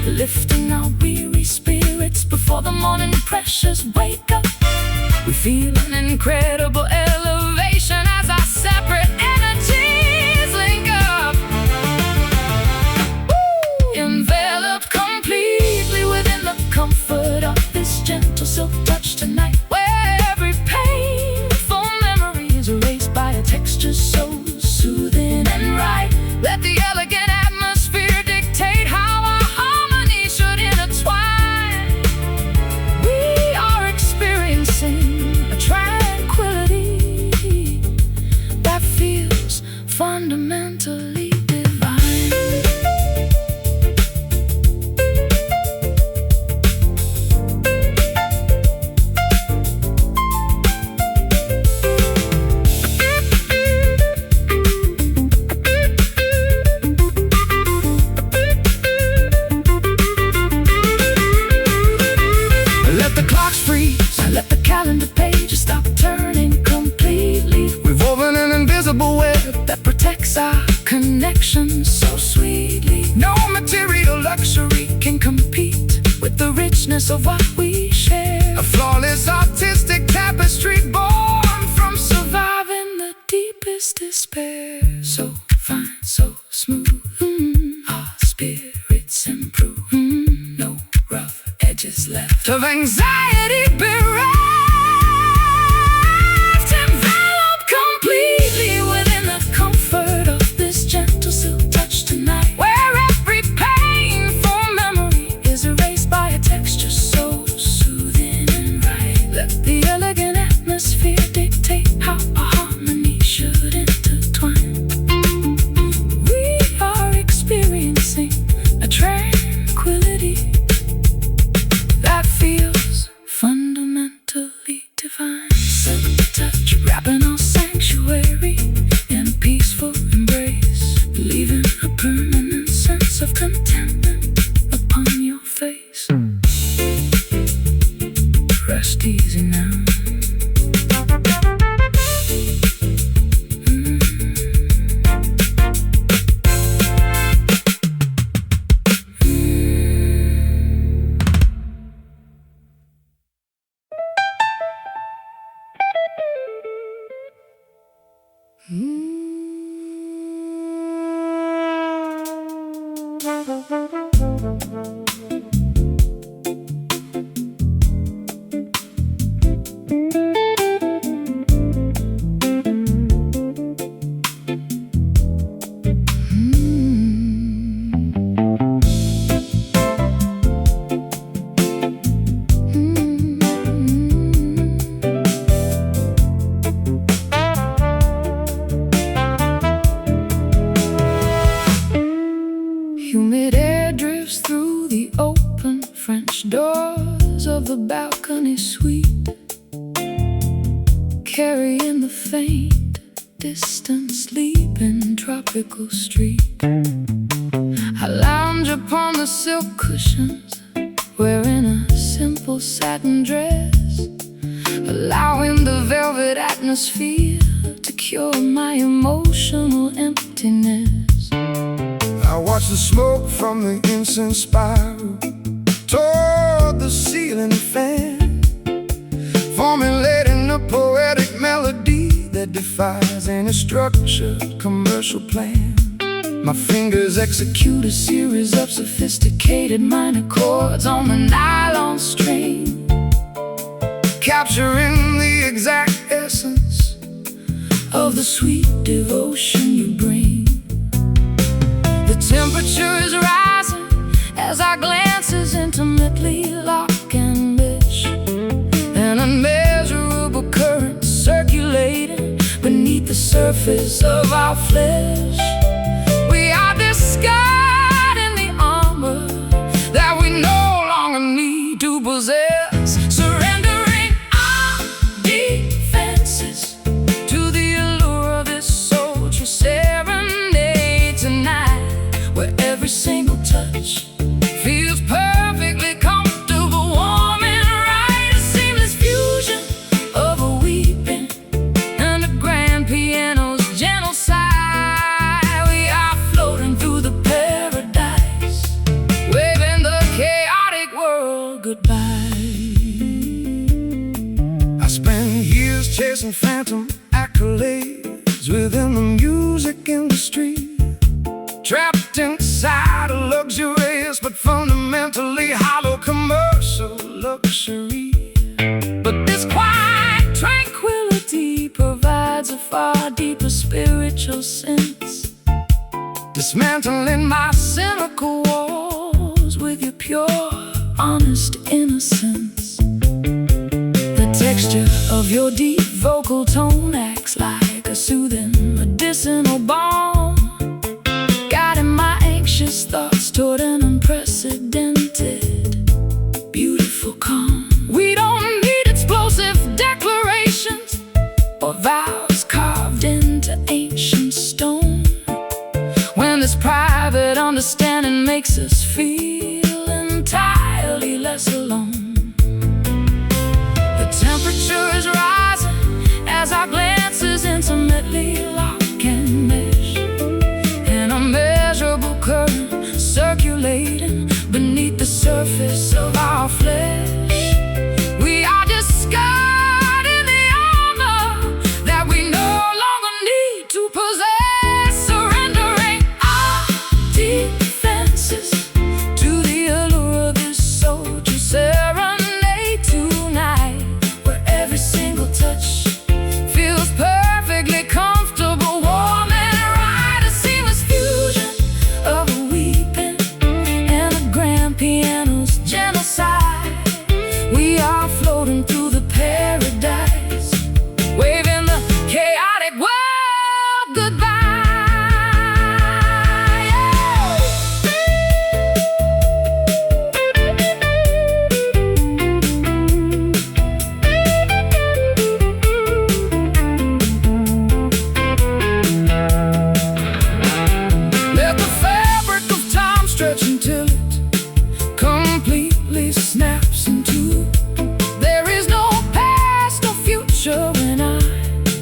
[SPEAKER 2] lifting our weary spirits before the morning pressures wake up. We feel an incredible elevation as our separate energies link up, enveloped completely within the comfort of this gentle silk touch tonight, where every painful memory is erased by a texture so soothing and right. Let the elegant atmosphere dictate how our harmony should intertwine. We are experiencing a tranquility that feels fundamentally divine. Let the clocks freeze, let the calendar pages stop turning completely. We've woven an invisible web that protects our connection so sweetly. No material luxury can compete with the richness of what we share. A flawless artistic tapestry born from surviving the deepest despair. So fine, so smooth, our spirits improve. No rough edges left of anxiety bereft, enveloped completely within the comfort of this gentle silk touch tonight, where every painful memory is erased by a texture so soothing and right. Let the elegant atmosphere dictate how our harmony should intertwine. We are experiencing a tranquility
[SPEAKER 1] the open French doors of the balcony suite, carrying the faint, distant sleep in tropical street. I lounge upon the silk cushions, wearing a simple satin dress, allowing the velvet atmosphere to cure my emotional emptiness.
[SPEAKER 2] I watch the smoke from the incense spiral toward the ceiling fan, formulating a poetic melody that defies any structured commercial plan. My fingers execute a series of sophisticated minor chords on the nylon string, capturing the exact essence of the sweet devotion you bring. The temperature is rising as our glances intimately lock and mesh, an unmeasurable current circulating beneath the surface of our flesh. We are disguised in the armor that we no longer need to possess, surrendering our defenses to the allure of this sultry serenade tonight, where every single touch feels perfectly comfortable, warm and right. A seamless fusion of a weeping and a grand piano's gentle sigh. We are floating through the paradise, waving the chaotic world goodbye. I spent years chasing phantom accolades within the music industry, trapped inside a luxurious but fundamentally hollow commercial luxury. But this quiet tranquility provides a far deeper spiritual sense, dismantling my cynical walls with your pure, honest innocence. The texture of your deep vocal tone acts like a soothing medicinal balm, guiding my anxious thoughts toward an unprecedented, beautiful calm. We don't need explosive declarations or vows carved into ancient stone, when this private understanding makes us feel entirely less alone. The temperature is rising as our glances intimately lock and mesh, an unmeasurable current circulating beneath the surface of our flesh. We are disguised in the armor that we no longer need to possess, surrendering our defenses to the allure of this sultry serenade tonight, where every single touch feels perfectly comfortable, warm and right. A seamless fusion of a weeping and a grand piano's gentle sigh. We are floating through the paradise, waving the chaotic world goodbye. Let the fabric of time stretch until it completely snaps in two. There is no past or future when I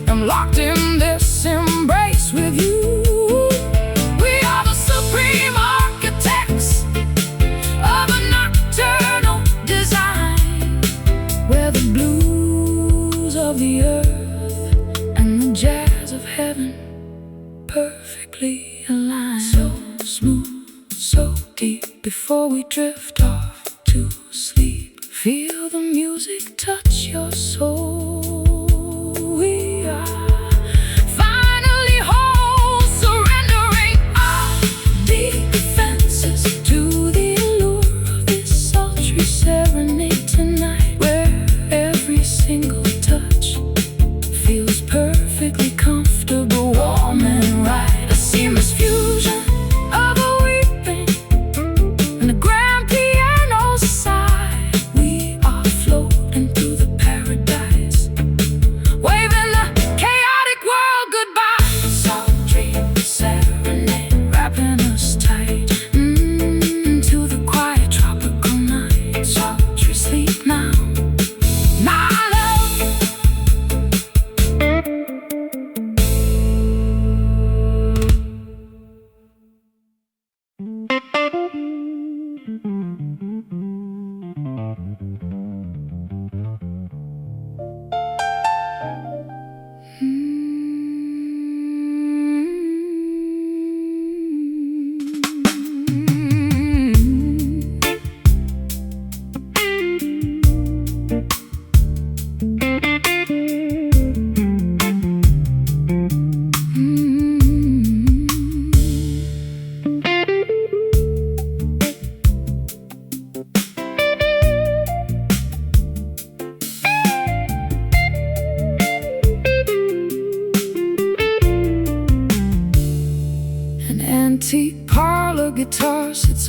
[SPEAKER 2] am locked in this embrace with you. We are the supreme architects of a nocturnal design, where the blues of the earth and the jazz of heaven perfectly align. So smooth, so deep, before we drift off to sleep. Feel the music touch your soul. We are finally whole, surrendering our defenses to the allure of this sultry serenade tonight, where every single touch feels perfectly comfortable, warm and right. A seamless fusion of a weeping and a grand piano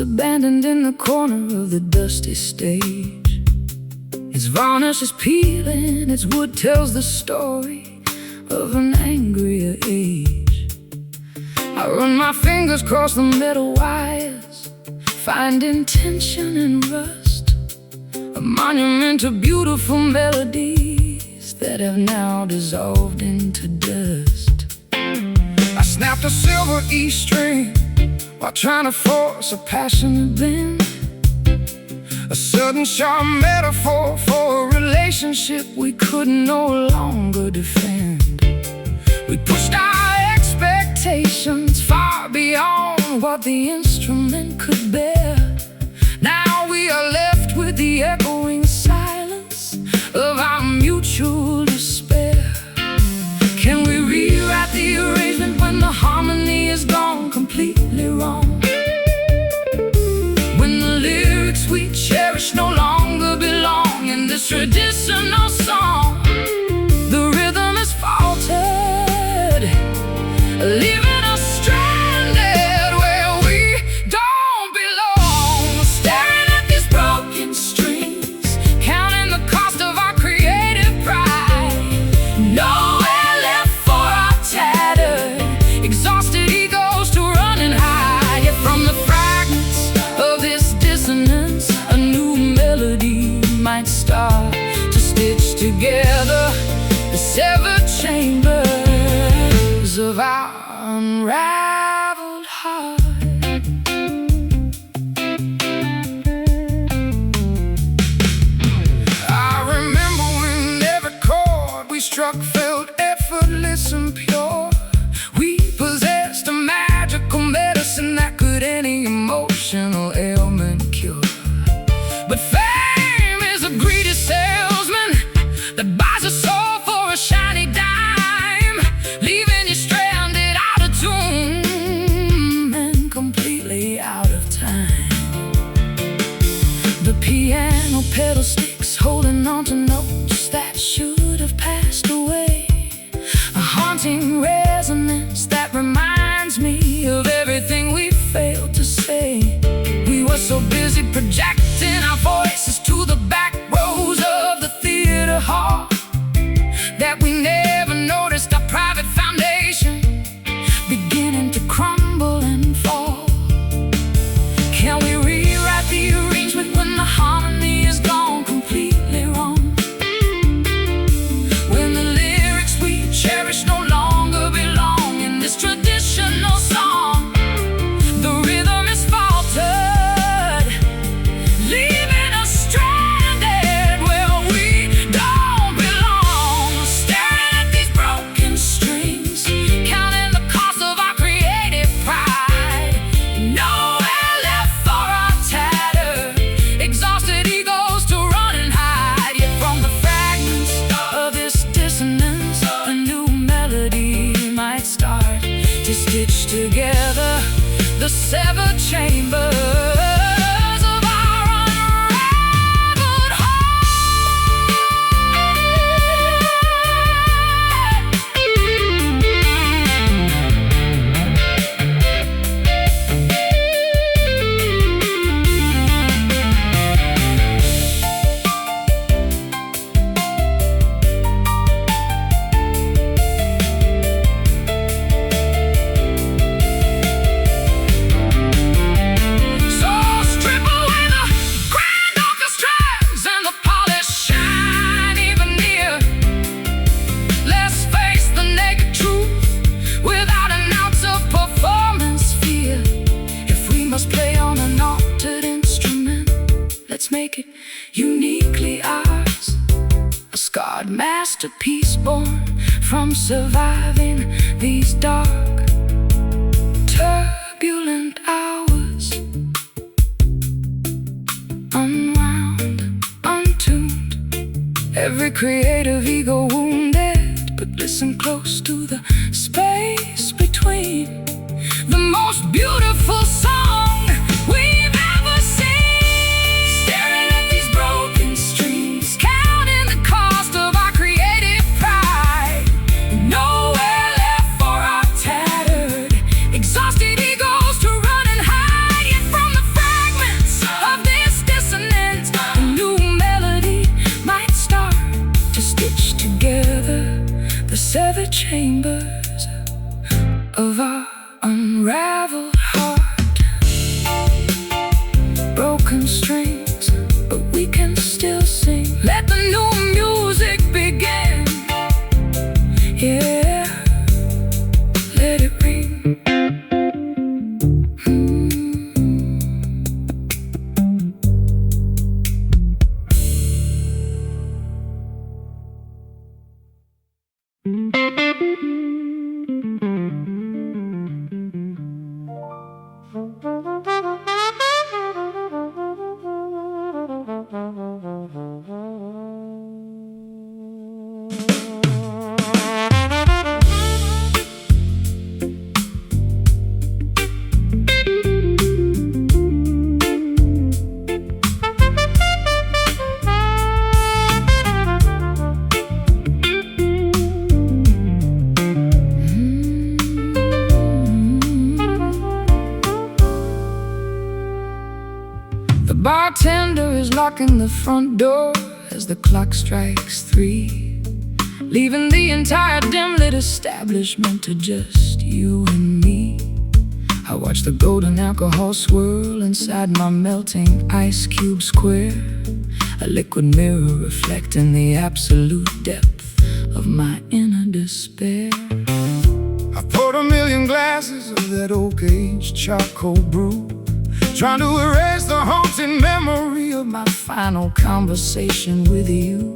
[SPEAKER 1] abandoned in the corner of the dusty stage. Its varnish is peeling, its wood tells the story of an angrier age. I run my fingers across the metal wires, finding tension and rust, a monument to beautiful melodies that have now dissolved into dust. I snapped a silver E string while trying to force a passionate bend, a sudden sharp metaphor for a relationship we could no longer defend. We pushed our expectations far beyond what the instrument could bear. Now we are left with the echoing silence of our mutual despair. Can we rewrite the arrangement when the harmony is gone completely wrong? When the lyrics we cherish no longer belong in this traditional song, the rhythm is faltered, leaving us stranded where we don't belong. Staring at these broken strings, counting the cost of our creative pride. Nowhere left for our tattered, exhausted egos to run and hide. Yet from the fragments of this dissonance, a new melody might start to stitch together the severed chambers of our unraveled heart. I remember when every chord we struck felt effortless and pure. We possessed a magical medicine that could any emotional ailment cure. But fame is a greedy salesman that buys a soul for a shiny dime, leaving you stranded out of tune and completely out of time. The piano pedal sticks holding on to notes that should have passed away, a haunting resonance that reminds me of everything we failed to say. We were so busy projecting our voices to the back rows of the theater hall that we never noticed our private foundation beginning to crumble and fall. Can we rewrite the arrangement when the harmony is gone completely wrong? When the lyrics we cherish no longer belong in this traditional song, the rhythm is faltered, leaving us stranded where we don't belong. Staring at these broken strings, counting the cost of our creative pride. Nowhere left for our tattered, exhausted egos to run and hide. Yet from the fragments of this dissonance, a new melody might start to stitch together the severed chambers of our unraveled So strip away the grand orchestras and the polished shiny veneer. Let's face the naked truth without an ounce of performance fear. If we must play on an altered instrument, let's make it uniquely ours, a scarred masterpiece born from surviving these dark, turbulent hours. Unwound, untuned, every creative ego wounded. But listen close to the space between, the most beautiful song we've ever seen. Staring at these broken strings, counting the cost of our creative pride. Nowhere left for our tattered, exhausted egos to run and hide. Yet from the fragments chambers of our unraveled heart. Broken strings, but we can still sing. Let the new music begin. Yeah, let it ring. The bartender is locking the front door as the clock strikes 3, leaving the entire dim-lit establishment to just you and me. I watch the golden alcohol swirl inside my melting ice cube square, a liquid mirror reflecting the absolute depth of my inner despair.
[SPEAKER 2] I poured a million glasses of that oak-aged charcoal brew, trying to erase the haunting memory of my
[SPEAKER 1] Final conversation with you.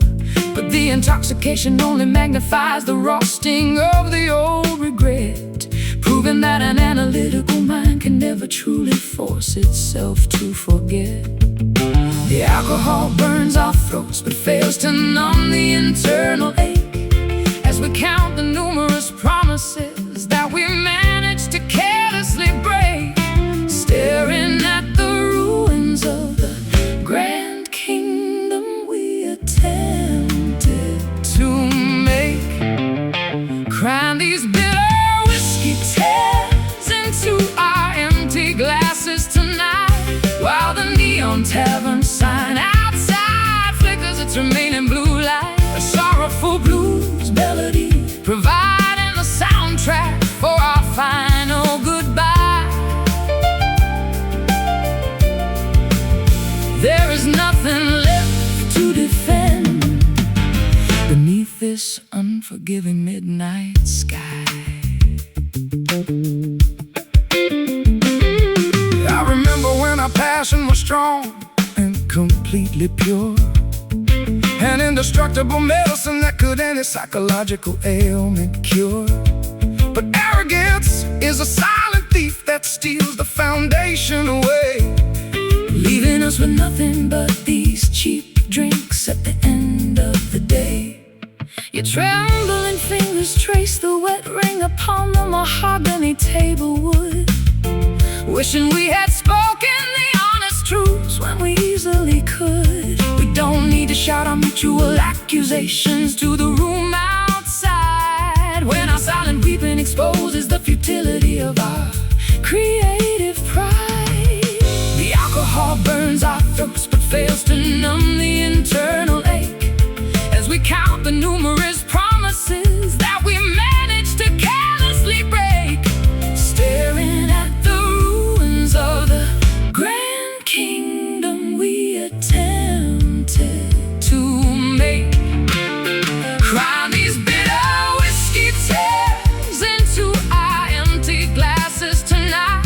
[SPEAKER 1] But the intoxication only magnifies the raw sting of the old regret, proving that an analytical mind can never truly force itself to forget. The alcohol burns our throats but fails to numb the internal ache, as we count the numerous promises that we managed to carelessly break, staring at the ruins of the grand kingdom we attempted to make, crying these bitter whiskey tears into our empty glasses tonight, while the neon tavern sign outside flickers its remaining blue light, a sorrowful blues melody providing the soundtrack for our final goodbye. There is nothing left to defend beneath this unforgiving midnight sky.
[SPEAKER 2] I remember when our passion was strong and completely pure, an indestructible medicine that could any psychological ailment cure. But arrogance is a silent thief that steals the foundation away,
[SPEAKER 1] leaving us with nothing but these cheap drinks at the end of the day. Your trembling fingers trace the wet ring upon the mahogany table wood, wishing we had spoken the honest truths when we easily could. We don't need to shout our mutual accusations to the room outside, when our silent weeping exposes the futility of our creative pride. The alcohol burns our throats but fails to numb the internal ache, as we count the numerous promises that we managed to carelessly break, staring at the ruins of the grand kingdom we attempted to make, crying these bitter whiskey tears into our empty glasses tonight,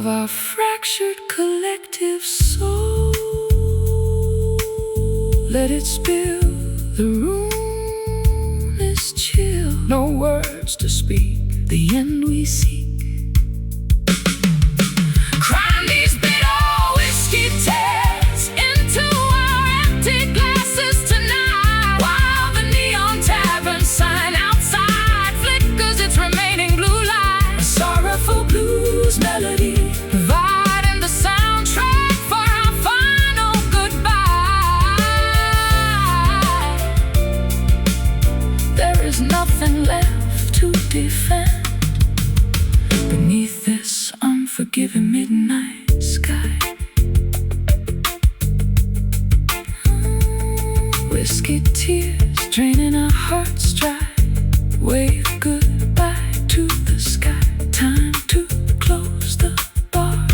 [SPEAKER 1] of our fractured collective soul. Let it spill, the room is chill. No words to speak, the end we seek. Crying these bitter whiskey tears into our empty glasses tonight, while the neon tavern sign outside flickers its remaining blue light. A sorrowful blues melody providing the soundtrack for our final goodbye. There is nothing left to defend beneath this unforgiving midnight sky. Whiskey tears draining our hearts dry. Wave goodbye to the sky. Time to close the bar.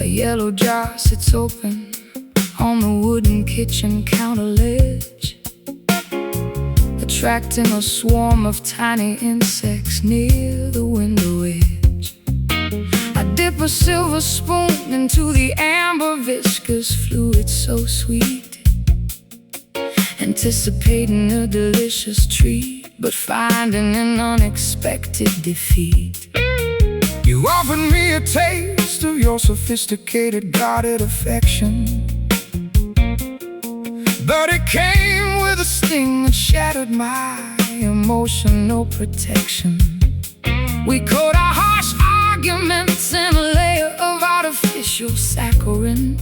[SPEAKER 1] A yellow jar sits open on the wooden kitchen counter ledge, attracting a swarm of tiny insects near the window edge. I dip a silver spoon into the amber viscous fluid so sweet, anticipating a delicious treat, but finding an unexpected defeat.
[SPEAKER 2] You offered me a taste of your sophisticated, guarded affection, but it came with a sting that shattered my emotional protection. We caught our harsh arguments in a layer of artificial saccharin,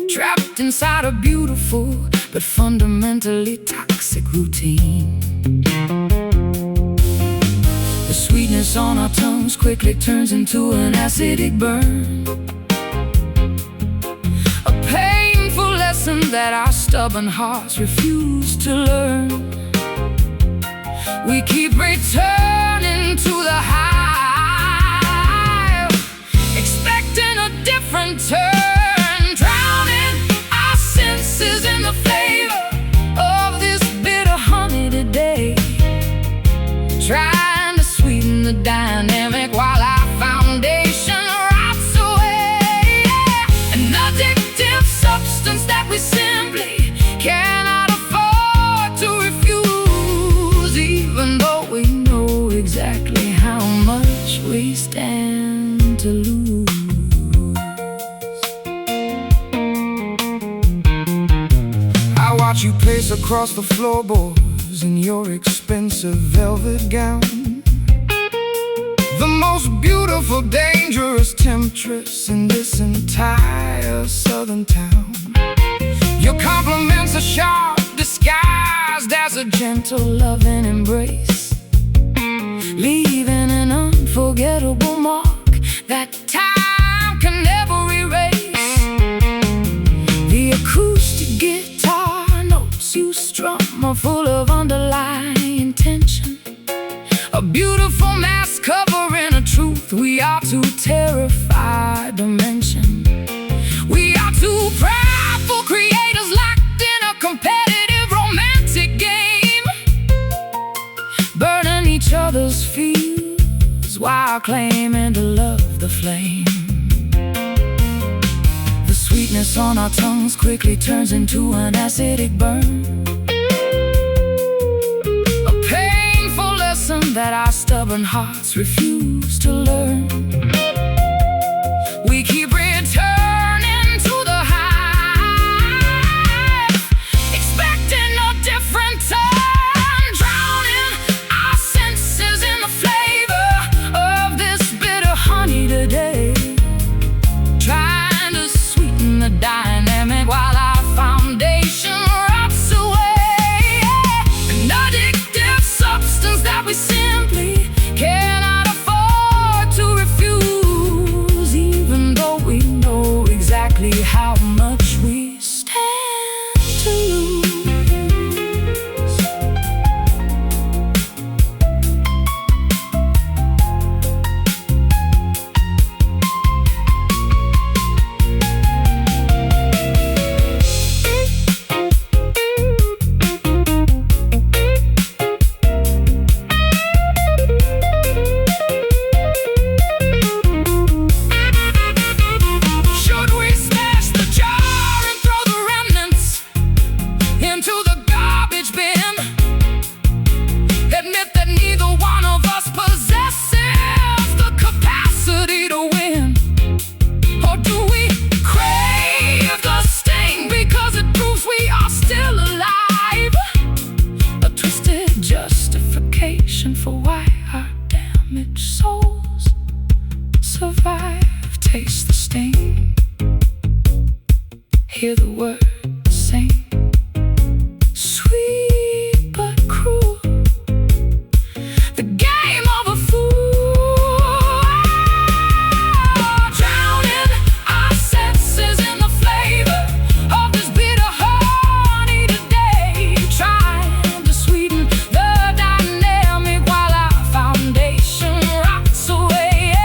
[SPEAKER 2] trapped inside a beautiful but fundamentally toxic routine. The sweetness on our tongues quickly turns into an acidic burn, a painful lesson that our stubborn hearts refuse to learn. We keep returning to the hive, expecting a different turn, drowning our senses in the flavor of this bitter honey today, trying to sweeten the dynamic while our foundation rots away. An addictive substance that we simply cannot afford to refuse, even though we know exactly how much we stand to lose. I watch you pace across the floorboards in your expensive velvet gown, the most beautiful, dangerous temptress in this entire southern town. Your compliments are sharp, disguised as a gentle, loving embrace, leaving an unforgettable mark that time can never erase. The acoustic guitar notes you strum are full of underlying tension, a beautiful mask covering a truth we are too terrified to mention. We are two prideful creators locked in a competitive romantic game, burning each other's fuse while claiming to love the flame. The sweetness on our tongues quickly turns into an acidic burn, that our stubborn hearts refuse to learn. We keep returning to the high,
[SPEAKER 1] exactly how much we stand to lose. For why our damaged souls survive. Taste the sting, hear the words sing, sweet but cruel, the game of a fool. Drowning our senses in the flavor of this bitter honey today, trying to sweeten the dynamic while our foundation rots away.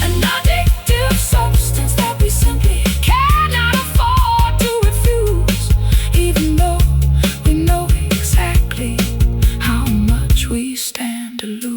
[SPEAKER 1] An addictive substance that we simply cannot afford to refuse, even though we know exactly how much we stand to lose.